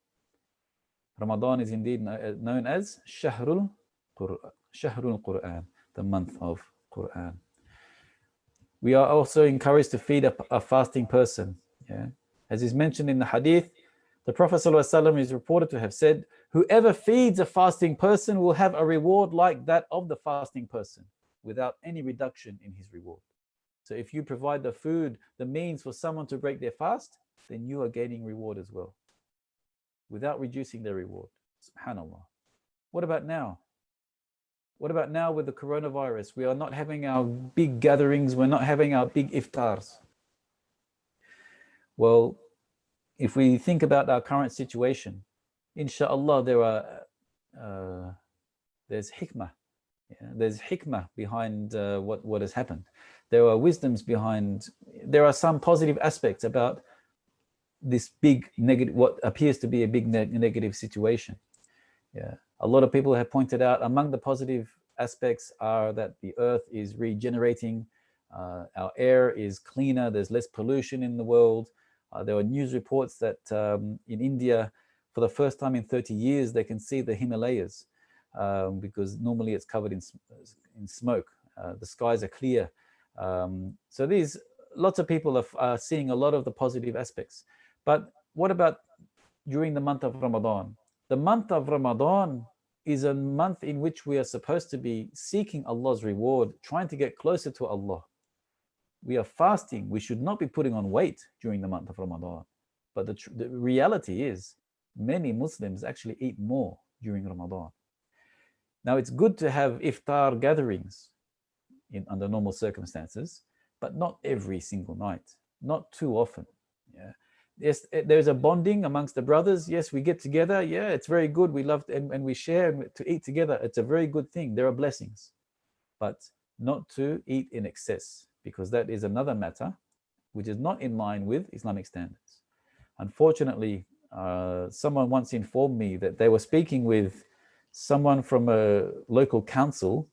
Ramadan is indeed known as Shahrul Quran, the month of Quran. We are also encouraged to feed a fasting person. Yeah. As is mentioned in the hadith, the Prophet ﷺ is reported to have said, whoever feeds a fasting person will have a reward like that of the fasting person, without any reduction in his reward. So if you provide the food, the means for someone to break their fast, then you are gaining reward as well, without reducing their reward. Subhanallah. What about now? What about now with the coronavirus? We are not having our big gatherings. We're not having our big iftars. Well, if we think about our current situation, inshallah, there's hikmah. Yeah, there's hikmah behind what has happened. There are wisdoms behind. There are some positive aspects about this big negative, what appears to be a big negative situation. Yeah, a lot of people have pointed out among the positive aspects are that the earth is regenerating, our air is cleaner, there's less pollution in the world. There are news reports that in India, for the first time in 30 years, they can see the Himalayas. Because normally it's covered in smoke. The skies are clear. So lots of people are seeing a lot of the positive aspects. But what about during the month of Ramadan? The month of Ramadan is a month in which we are supposed to be seeking Allah's reward, trying to get closer to Allah. We are fasting. We should not be putting on weight during the month of Ramadan. But the reality is, many Muslims actually eat more during Ramadan. Now, it's good to have iftar gatherings under normal circumstances, but not every single night, not too often. Yeah. Yes, there's a bonding amongst the brothers. Yes, we get together. Yeah, it's very good. We love and we share to eat together. It's a very good thing. There are blessings, but not to eat in excess, because that is another matter which is not in line with Islamic standards. Unfortunately, someone once informed me that they were speaking with someone from a local council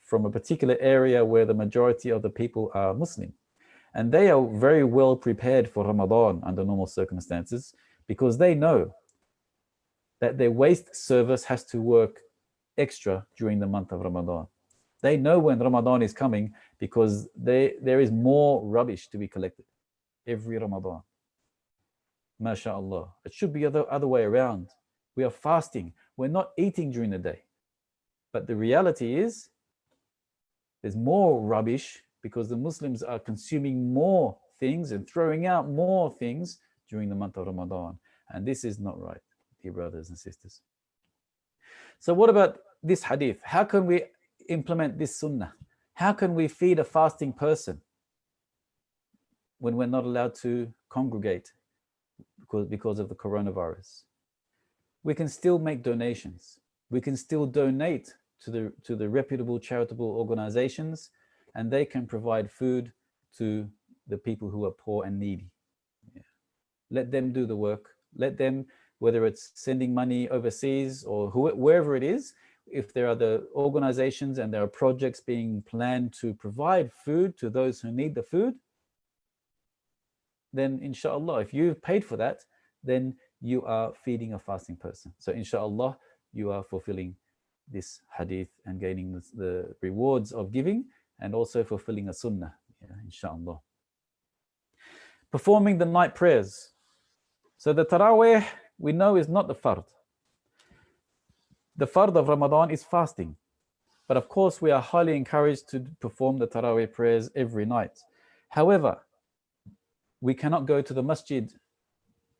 from a particular area where the majority of the people are Muslim. And they are very well prepared for Ramadan under normal circumstances, because they know that their waste service has to work extra during the month of Ramadan. They know when Ramadan is coming because there is more rubbish to be collected every Ramadan. MashaAllah. It should be the other way around. We are fasting. We're not eating during the day. But the reality is there's more rubbish because the Muslims are consuming more things and throwing out more things during the month of Ramadan. And this is not right, dear brothers and sisters. So what about this hadith? How can we implement this sunnah? How can we feed a fasting person when we're not allowed to congregate because of the coronavirus? We can still make donations. We can still donate to the reputable charitable organizations, and they can provide food to the people who are poor and needy. Yeah. Let them do the work. Let them, whether it's sending money overseas or wherever it is, if there are the organizations and there are projects being planned to provide food to those who need the food, then inshallah, if you've paid for that, then you are feeding a fasting person. So inshallah, you are fulfilling this hadith and gaining the rewards of giving and also fulfilling a sunnah, inshallah. Performing the night prayers. So the Taraweeh, we know, is not the fard. The fard of Ramadan is fasting. But of course, we are highly encouraged to perform the Taraweeh prayers every night. However, we cannot go to the masjid.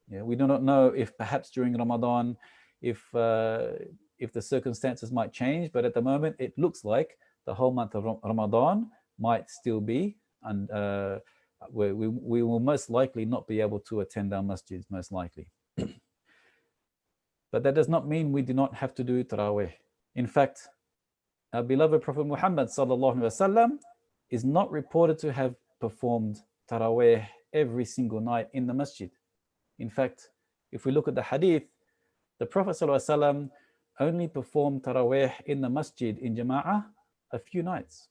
We do not know if perhaps during Ramadan, if the circumstances might change, but at the moment, it looks like the whole month of Ramadan might still be, and we will most likely not be able to attend our masjids, most likely. But that does not mean we do not have to do Taraweeh. In fact, our beloved Prophet Muhammad ﷺ is not reported to have performed Taraweeh every single night in the masjid. In fact, if we look at the hadith, the Prophet ﷺ only performed Taraweeh in the masjid in Jama'ah a few nights.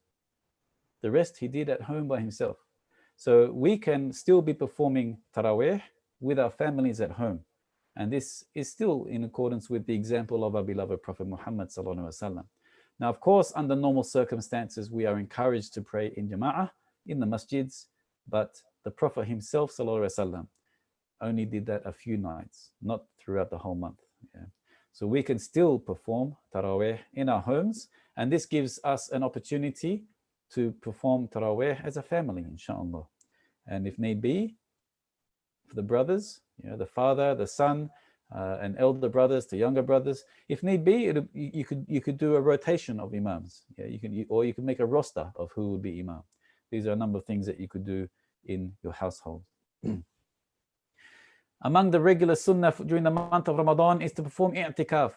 The rest he did at home by himself. So we can still be performing Taraweeh with our families at home. And this is still in accordance with the example of our beloved Prophet Muhammad ﷺ. Now, of course, under normal circumstances, we are encouraged to pray in Jama'ah, in the masjids, but the Prophet himself ﷺ only did that a few nights, not throughout the whole month. So we can still perform Taraweeh in our homes, and this gives us an opportunity to perform Taraweeh as a family, inshallah. And if need be, for the brothers, the father, the son, and elder brothers to younger brothers, if need be, you could do a rotation of imams. You can make a roster of who would be imam. These are a number of things that you could do in your household. Among the regular sunnah during the month of Ramadan is to perform i'tikaf.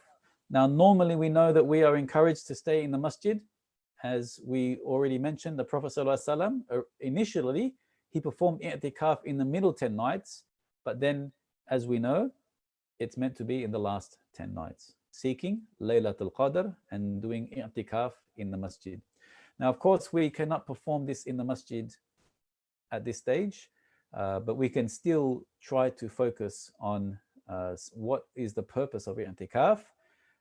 Now, normally we know that we are encouraged to stay in the masjid. As we already mentioned, the Prophet ﷺ, initially, he performed i'tikaf in the middle 10 nights, but then, as we know, it's meant to be in the last 10 nights, seeking Laylatul Qadr and doing i'tikaf in the masjid. Now, of course, we cannot perform this in the masjid at this stage, but we can still try to focus on what is the purpose of i'tikaf.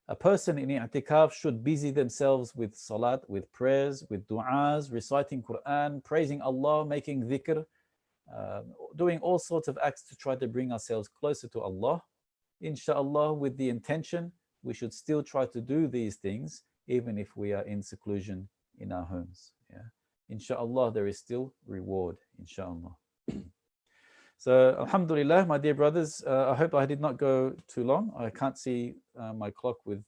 A person in i'tikaf should busy themselves with salat, with prayers, with du'as, reciting Quran, praising Allah, making dhikr, doing all sorts of acts to try to bring ourselves closer to Allah. Inshallah, with the intention, we should still try to do these things, even if we are in seclusion in our homes. Inshallah, there is still reward, inshallah. So, alhamdulillah, my dear brothers, I hope I did not go too long. I can't see my clock with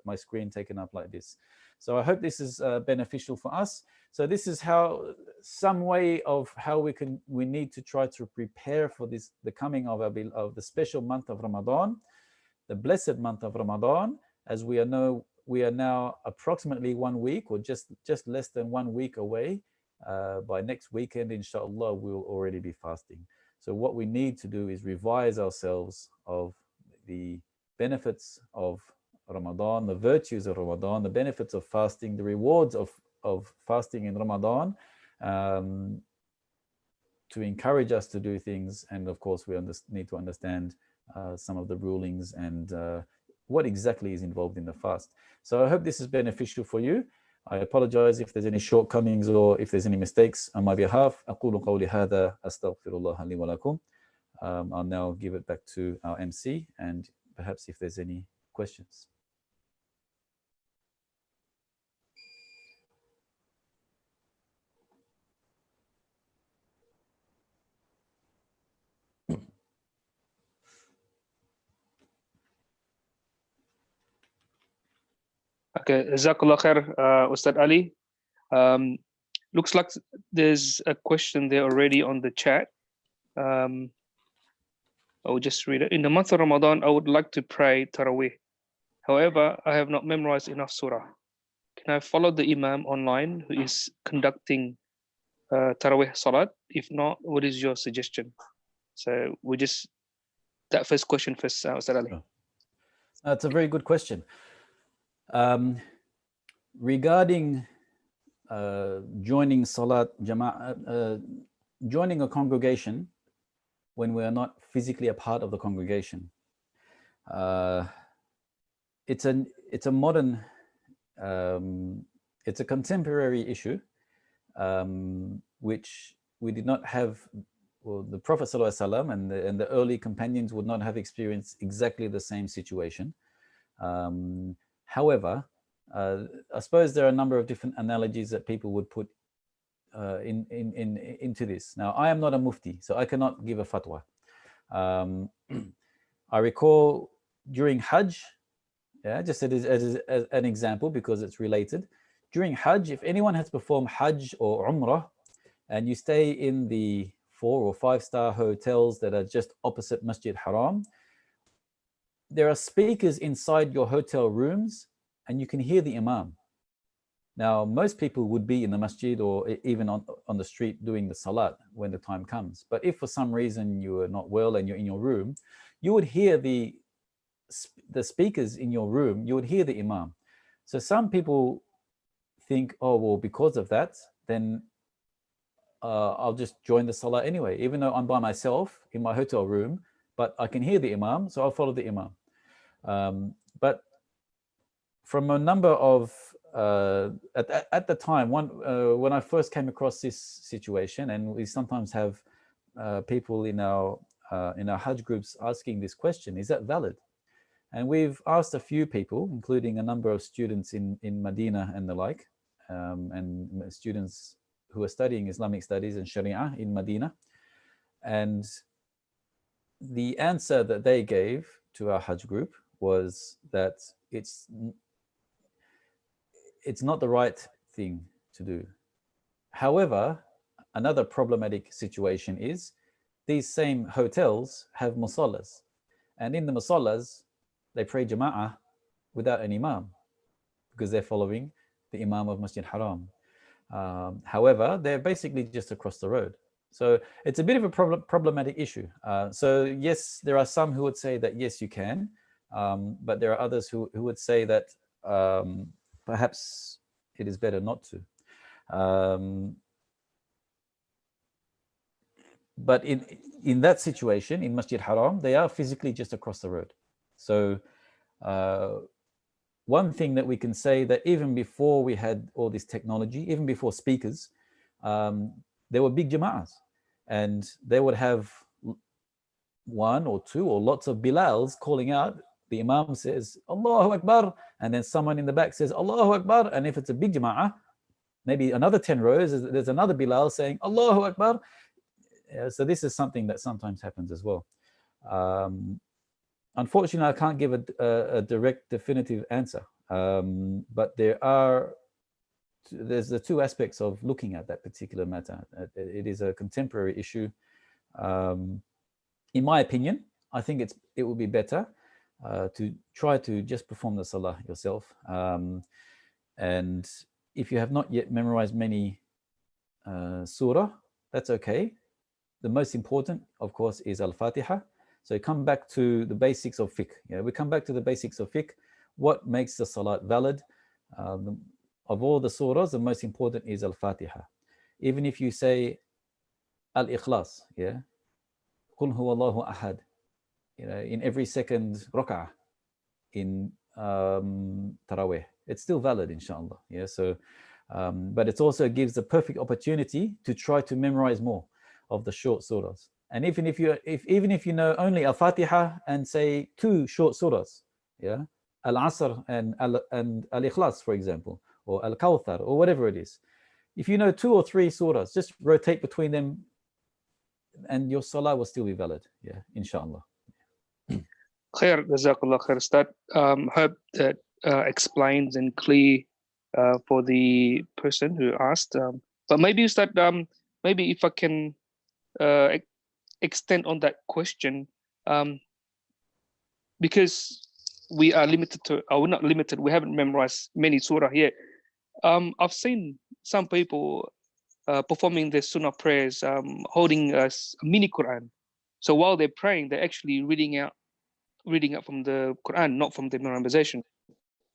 my screen taken up like this. So I hope this is beneficial for us. So this is how some way of how we need to try to prepare for this, the coming of the special month of Ramadan, the blessed month of Ramadan, as we are now approximately 1 week or just less than 1 week away. By next weekend, inshallah, we'll already be fasting. So what we need to do is revise ourselves of the benefits of Ramadan, the virtues of Ramadan, the benefits of fasting, the rewards of fasting in Ramadan, to encourage us to do things. And of course, we need to understand some of the rulings and what exactly is involved in the fast. So I hope this is beneficial for you. I apologize if there's any shortcomings or if there's any mistakes on my behalf. أقول قولي هذا أستغفر الله لي ولكم. I'll now give it back to our MC and perhaps if there's any questions. Okay, Jazakallah khair, Ustad Ali. Looks like there's a question there already on the chat. I will just read it. In the month of Ramadan, I would like to pray Taraweeh. However, I have not memorized enough surah. Can I follow the Imam online who is conducting Taraweeh Salat? If not, what is your suggestion? So we just, that first question first, Ustad Ali. That's a very good question. Regarding joining Salat Jama'ah, joining a congregation when we are not physically a part of the congregation. It's a modern, it's a contemporary issue, which we did not have. Well, the Prophet ﷺ and the early companions would not have experienced exactly the same situation. However, I suppose there are a number of different analogies that people would put into this. Now, I am not a mufti, so I cannot give a fatwa. I recall during Hajj, just as an example because it's related. During Hajj, if anyone has performed Hajj or Umrah and you stay in the 4- or 5-star hotels that are just opposite Masjid Haram, there are speakers inside your hotel rooms and you can hear the Imam. Now, most people would be in the masjid or even on the street doing the salat when the time comes. But if for some reason you are not well and you're in your room, you would hear the speakers in your room, you would hear the Imam. So some people think, oh, well, because of that, then I'll just join the salah anyway, even though I'm by myself in my hotel room, but I can hear the Imam, so I'll follow the Imam. But from a number of, at the time, when I first came across this situation, and we sometimes have people in our Hajj groups asking this question, is that valid? And we've asked a few people, including a number of students in Medina and the like, and students who are studying Islamic studies and Sharia in Medina. And the answer that they gave to our Hajj group was that it's not the right thing to do. However, another problematic situation is these same hotels have musallas. And in the musallas, they pray Jama'ah without an Imam because they're following the Imam of Masjid Haram. However, they're basically just across the road. So it's a bit of a problematic issue. So yes, there are some who would say that yes, you can, but there are others who would say that perhaps it is better not to. But in that situation, in Masjid Haram, they are physically just across the road. So one thing that we can say that even before we had all this technology, even before speakers, there were big jama'ahs, and they would have one or two or lots of Bilals calling out. The Imam says, Allahu Akbar, and then someone in the back says, Allahu Akbar, and if it's a big jama'ah, maybe another 10 rows, there's another Bilal saying, Allahu Akbar. So this is something that sometimes happens as well. Unfortunately, I can't give a direct, definitive answer, but there's the two aspects of looking at that particular matter. It is a contemporary issue. In my opinion, I think it would be better to try to just perform the salah yourself. And if you have not yet memorized many surah, that's okay. The most important, of course, is Al-Fatiha. So come back to the basics of fiqh. We come back to the basics of fiqh. What makes the salat valid? Of all the surahs, the most important is Al-Fatiha. Even if you say Al-Ikhlas, Qul huwa Allahu ahad, in every second rak'ah, in Taraweeh. It's still valid, inshallah. Yeah. So, but it also gives the perfect opportunity to try to memorize more of the short surahs. And even if you know only Al-Fatiha and say 2 short surahs, yeah, Al-Asr and Al-Ikhlas, for example, or Al-Kawthar, or whatever it is. If you know 2 or 3 surahs, just rotate between them, and your salah will still be valid. Yeah, inshallah. Khair, Jazakallah khair, Ustad. Hope that explains and clear for the person who asked. But maybe Ustad, maybe if I can extend on that question, because we are limited to, or we're not limited, we haven't memorized many surah here. I've seen some people performing the sunnah prayers, holding a mini Quran. So while they're praying, they're actually reading out from the Quran, not from the memorization,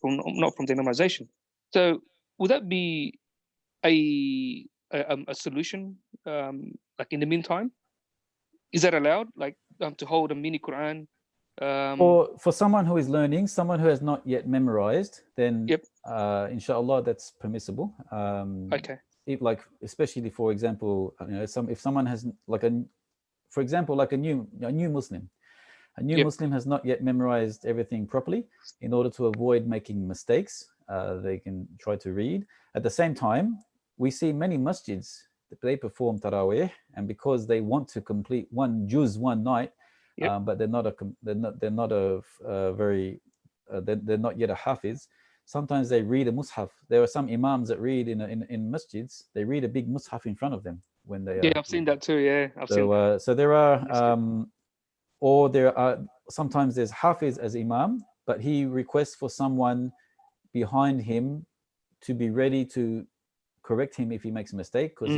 not from the memorization. So would that be a solution? Like in the meantime, is that allowed? Like to hold a mini Quran? For someone who is learning, someone who has not yet memorized, then Yep. Inshallah, that's permissible. Okay. Like especially for example, if someone has for example, like a new Muslim. A new Yep. Muslim has not yet memorized everything properly. In order to avoid making mistakes, they can try to read. At the same time, we see many masjids that they perform Taraweeh, and because they want to complete one juz one night, Yep. but they're not yet a hafiz. Sometimes they read a mushaf. There are some imams that read in masjids. They read a big mushaf in front of them when they Yeah, I've seen that too. Yeah, I've seen. So there are. Or there are sometimes there's hafiz as imam, but he requests for someone behind him to be ready to correct him if he makes a mistake, because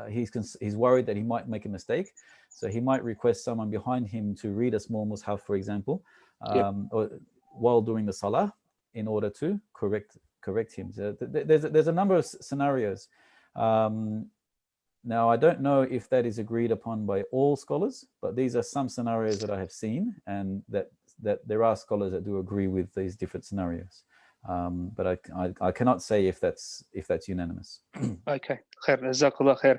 he's worried that he might make a mistake. So he might request someone behind him to read a small mushaf, for example, or while doing the salah, in order to correct him. So there's a number of scenarios. Now, I don't know if that is agreed upon by all scholars, but these are some scenarios that I have seen, and that there are scholars that do agree with these different scenarios. But I cannot say if that's unanimous. Okay, khair, jazakallah khair.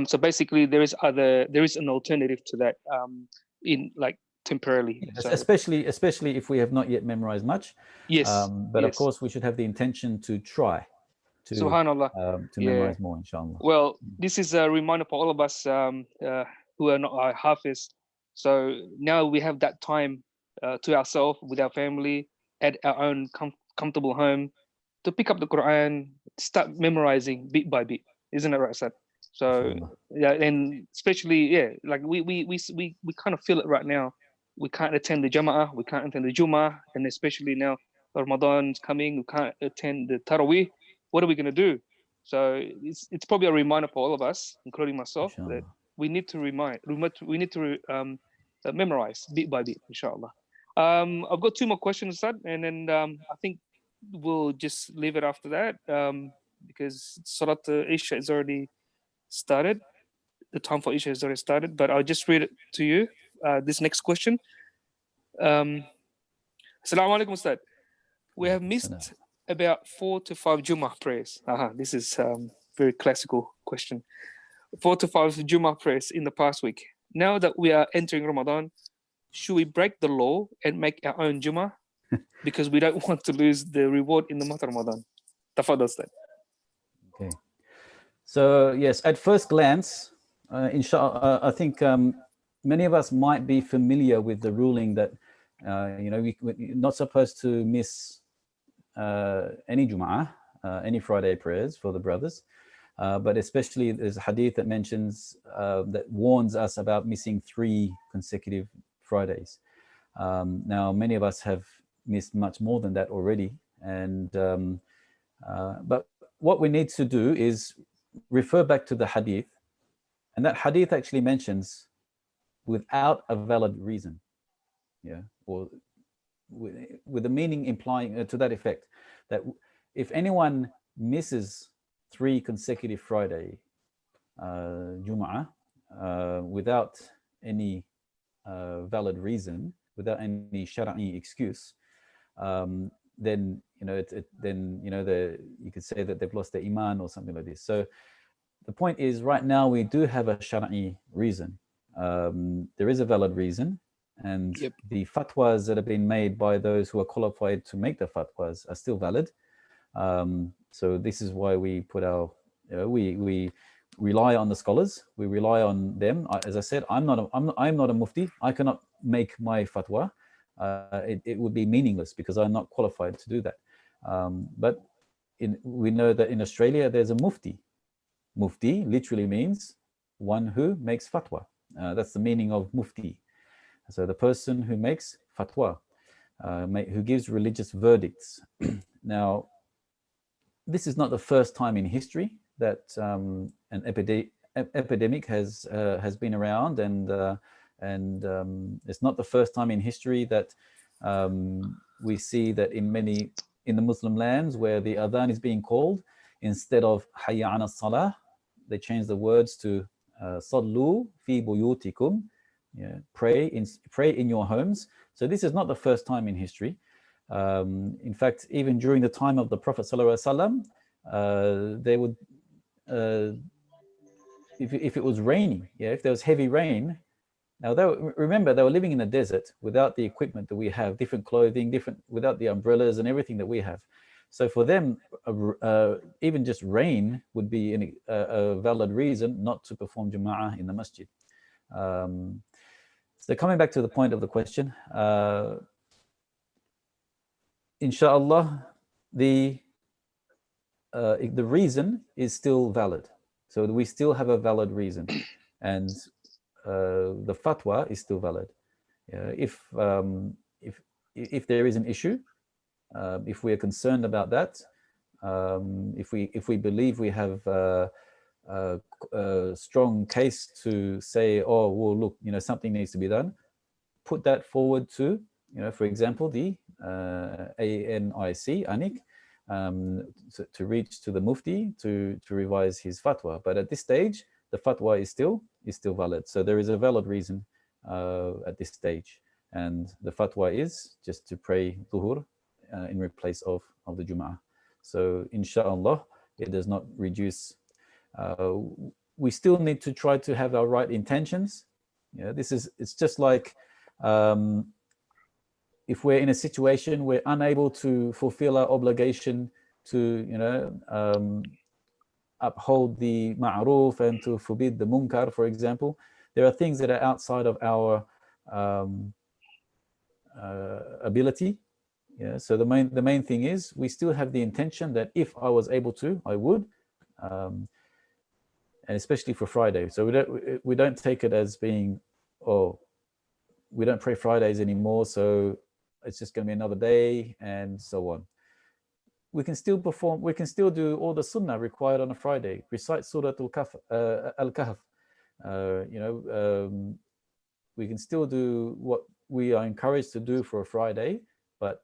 So basically, there is an alternative to that, in like temporarily. Yes, so, especially if we have not yet memorized much. yes. But yes. of course, we should have the intention to try to Subhanallah. memorize more, inshallah. Well, this is a reminder for all of us who are not hafiz. So now we have that time to ourselves, with our family, at our own comfortable home, to pick up the Quran, start memorizing bit by bit. Isn't it right, Sad? So yeah, and especially like we kind of feel it right now. We can't attend the Jama'ah, we can't attend the Jummah, and especially now Ramadan's coming, we can't attend the Taraweeh. What are we going to do? So it's probably a reminder for all of us, including myself, that we need to memorize bit by bit, inshallah. I've got 2 more questions, Sad, and then I think we'll just leave it after that, because Salat Isha is already started. The time for Isha has already started, but I'll just read it to you. This next question. Assalamu alaikum, Ustad. We have missed about 4 to 5 Jummah prayers. This is very classical question. 4 to 5 Jummah prayers in the past week. Now that we are entering Ramadan, should we break the law and make our own Jummah? Because we don't want to lose the reward in the month of Ramadan. Tafadal, Ustad. Okay. So yes, at first glance, inshallah, I think many of us might be familiar with the ruling that we're not supposed to miss any Jum'ah, any Friday prayers for the brothers, but especially there's a hadith that mentions that warns us about missing 3 consecutive Fridays. Now, many of us have missed much more than that already, and but what we need to do is refer back to the hadith, and that hadith actually mentions without a valid reason, or with the meaning implying to that effect, that if anyone misses 3 consecutive Friday Jum'ah without any valid reason, without any shara'i excuse, then then you could say that they've lost their iman or something like this. So the point is, right now we do have a Shara'i reason. There is a valid reason, and Yep. the fatwas that have been made by those who are qualified to make the fatwas are still valid. So this is why we put our, we rely on the scholars. We rely on them. As I said, I'm not a mufti. I cannot make my fatwa. It would be meaningless because I'm not qualified to do that. But we know that in Australia there's a mufti. Mufti literally means one who makes fatwa. That's the meaning of mufti. So the person who makes fatwa, who gives religious verdicts. Now, this is not the first time in history that an epidemic has been around, and it's not the first time in history that we see that in the Muslim lands where the adhan is being called, instead of hayya ala salah, they change the words to sallu fi buyutikum, pray in your homes. So this is not the first time in history. In fact, even during the time of the Prophet ﷺ, they would, if it was raining, if there was heavy rain. Now, remember, they were living in a desert without the equipment that we have, different clothing, without the umbrellas and everything that we have. So for them, even just rain would be a valid reason not to perform Jama'ah in the masjid. So coming back to the point of the question, inshallah, the reason is still valid. So we still have a valid reason, and the fatwa is still valid. If there is an issue, if we are concerned about that, if we believe we have a strong case to say, oh well, look, something needs to be done, put that forward to, for example, the ANIC, to reach to the mufti to revise his fatwa. But at this stage, the fatwa is still valid. So there is a valid reason at this stage, and the fatwa is just to pray Dhuhr in replace of the Jum'ah. So inshallah, it does not reduce. We still need to try to have our right intentions. It's just like if we're in a situation we're unable to fulfill our obligation to uphold the ma'ruf and to forbid the munkar, for example. There are things that are outside of our ability. So the main thing is we still have the intention that if I was able to, I would, and especially for Friday. So we don't take it as being, oh, we don't pray Fridays anymore, so it's just going to be another day, and so on. We can still perform, we can still do all the sunnah required on a Friday. Recite Surah Al-Kahf. We can still do what we are encouraged to do for a Friday, but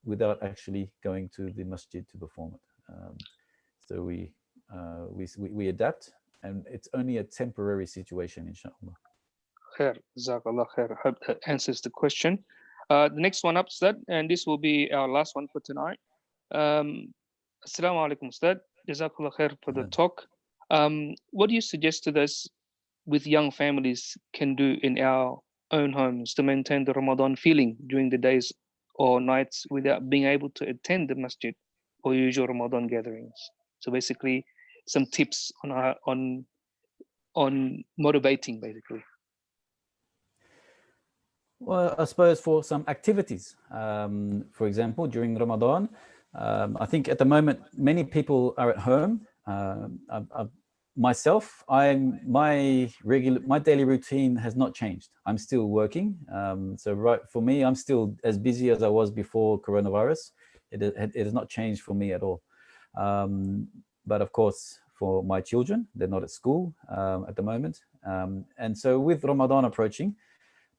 without actually going to the masjid to perform it. So we adapt, and it's only a temporary situation, inshallah. Khair, Jazakallah khair. I hope that answers the question. The next one up, Ustad, and this will be our last one for tonight. Assalamu alaikum, Ustad. Jazakallah khair for the talk. What do you suggest to us with young families can do in our own homes to maintain the Ramadan feeling during the days or nights without being able to attend the masjid or usual Ramadan gatherings? So basically, some tips on motivating, basically. Well, I suppose for some activities, for example, during Ramadan, I think at the moment many people are at home. Myself, my daily routine has not changed. I'm still working. So for me, I'm still as busy as I was before coronavirus. It has not changed for me at all. But of course, for my children, they're not at school at the moment. And so with Ramadan approaching,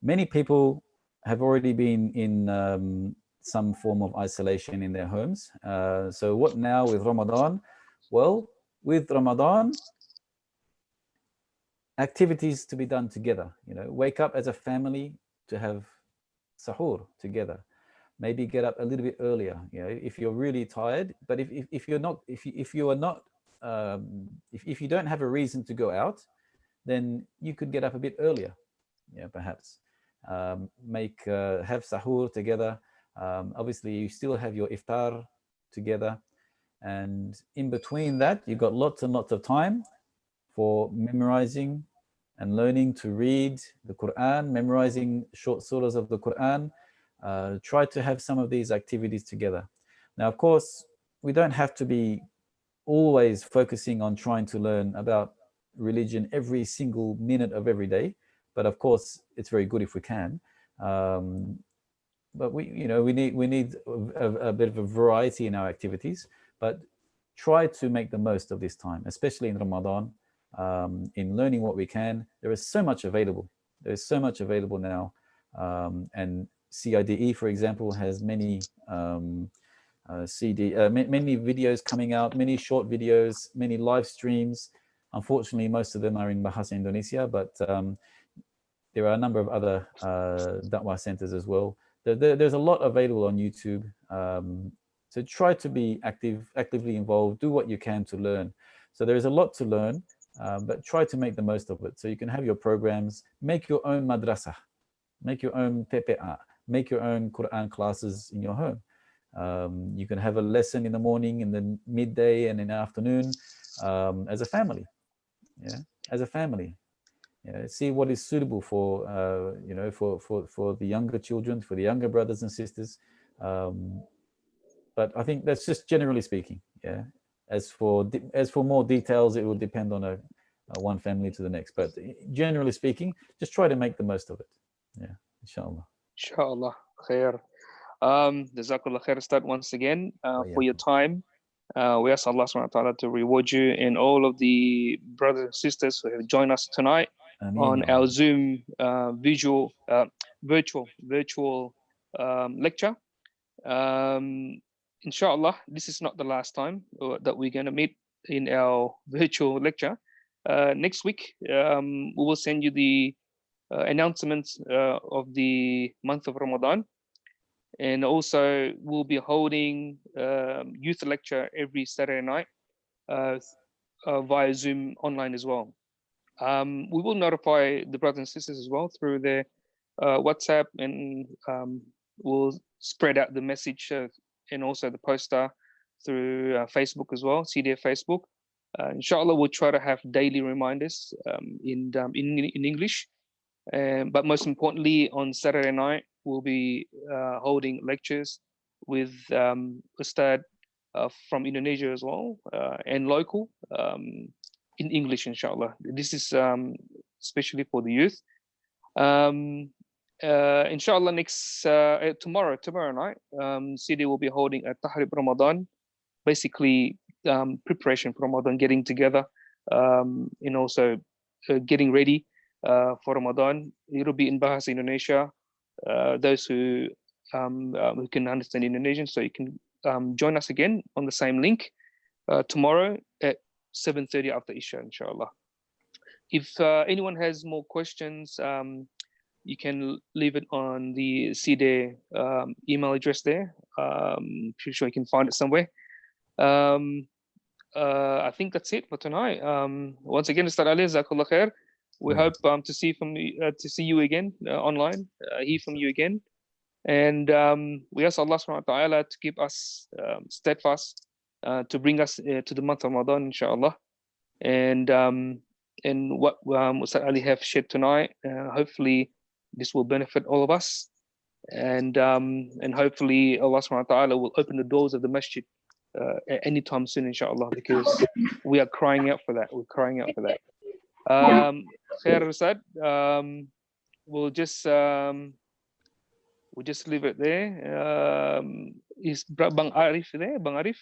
many people have already been in some form of isolation in their homes. So what now with Ramadan? Well, with Ramadan, activities to be done together. Wake up as a family to have sahur together. maybe get up a little bit earlier, if you're really tired. But if you're not, if you are not, if you don't have a reason to go out, then you could get up a bit earlier, perhaps. Have sahur together. Obviously, you still have your iftar together, and in between that, you've got lots and lots of time for memorizing and learning to read the Quran, memorizing short surahs of the Quran. Try to have some of these activities together. Now, of course, we don't have to be always focusing on trying to learn about religion every single minute of every day, but of course, it's very good if we can. But we need a bit of a variety in our activities, but try to make the most of this time, especially in Ramadan, in learning what we can. There is so much available. There is so much available now, and CIDE, for example, has many many videos coming out, many short videos, many live streams. Unfortunately, most of them are in Bahasa Indonesia, but there are a number of other Da'wah centers as well. There's a lot available on YouTube. So try to be actively involved, do what you can to learn. So there's a lot to learn, but try to make the most of it. So you can have your programs, make your own madrasah, make your own TPA, make your own Quran classes in your home. You can have a lesson in the morning, in the midday, and in the afternoon, as a family. As a family. See what is suitable for for the younger children, for the younger brothers and sisters. But I think that's just generally speaking. As for more details, it will depend on one family to the next. But generally speaking, just try to make the most of it. Inshallah. Inshallah, khair. Jazakallah khair, Ustad, once again for your time. We ask Allah subhanahu wa ta'ala to reward you and all of the brothers and sisters who have joined us tonight on our Zoom virtual lecture. Inshallah, this is not the last time that we're going to meet in our virtual lecture. Next week, we will send you the announcements of the month of Ramadan. And also, we'll be holding youth lecture every Saturday night via Zoom online as well. We will notify the brothers and sisters as well through their WhatsApp, and we'll spread out the message and also the poster through Facebook as well, CDF Facebook. Inshallah, we'll try to have daily reminders in English. But most importantly, on Saturday night, we'll be holding lectures with Ustad from Indonesia as well, and local in English, inshallah. This is especially for the youth. Inshallah, next tomorrow night, CD will be holding a Tahrib Ramadan, basically preparation for Ramadan, getting together, and also getting ready for Ramadan. It'll be in Bahasa Indonesia. Those who can understand Indonesian, so you can join us again on the same link tomorrow at 7:30 after Isha, inshallah. If anyone has more questions, you can leave it on the CDE email address there. Pretty sure you can find it somewhere. I think that's it for tonight. Once again, Ustad Ali, Jazakallah khair. We hope to see you again online, hear from you again. And we ask Allah subhanahu wa ta'ala to keep us steadfast, to bring us to the month of Ramadan, inshallah. And what Ustad Ali have shared tonight, hopefully this will benefit all of us. And hopefully Allah subhanahu wa ta'ala will open the doors of the masjid anytime soon, inshallah, because we are crying out for that. We're crying out for that. Khair Ustad, we'll just leave it there. Is Bang Arif there? Bang Arif?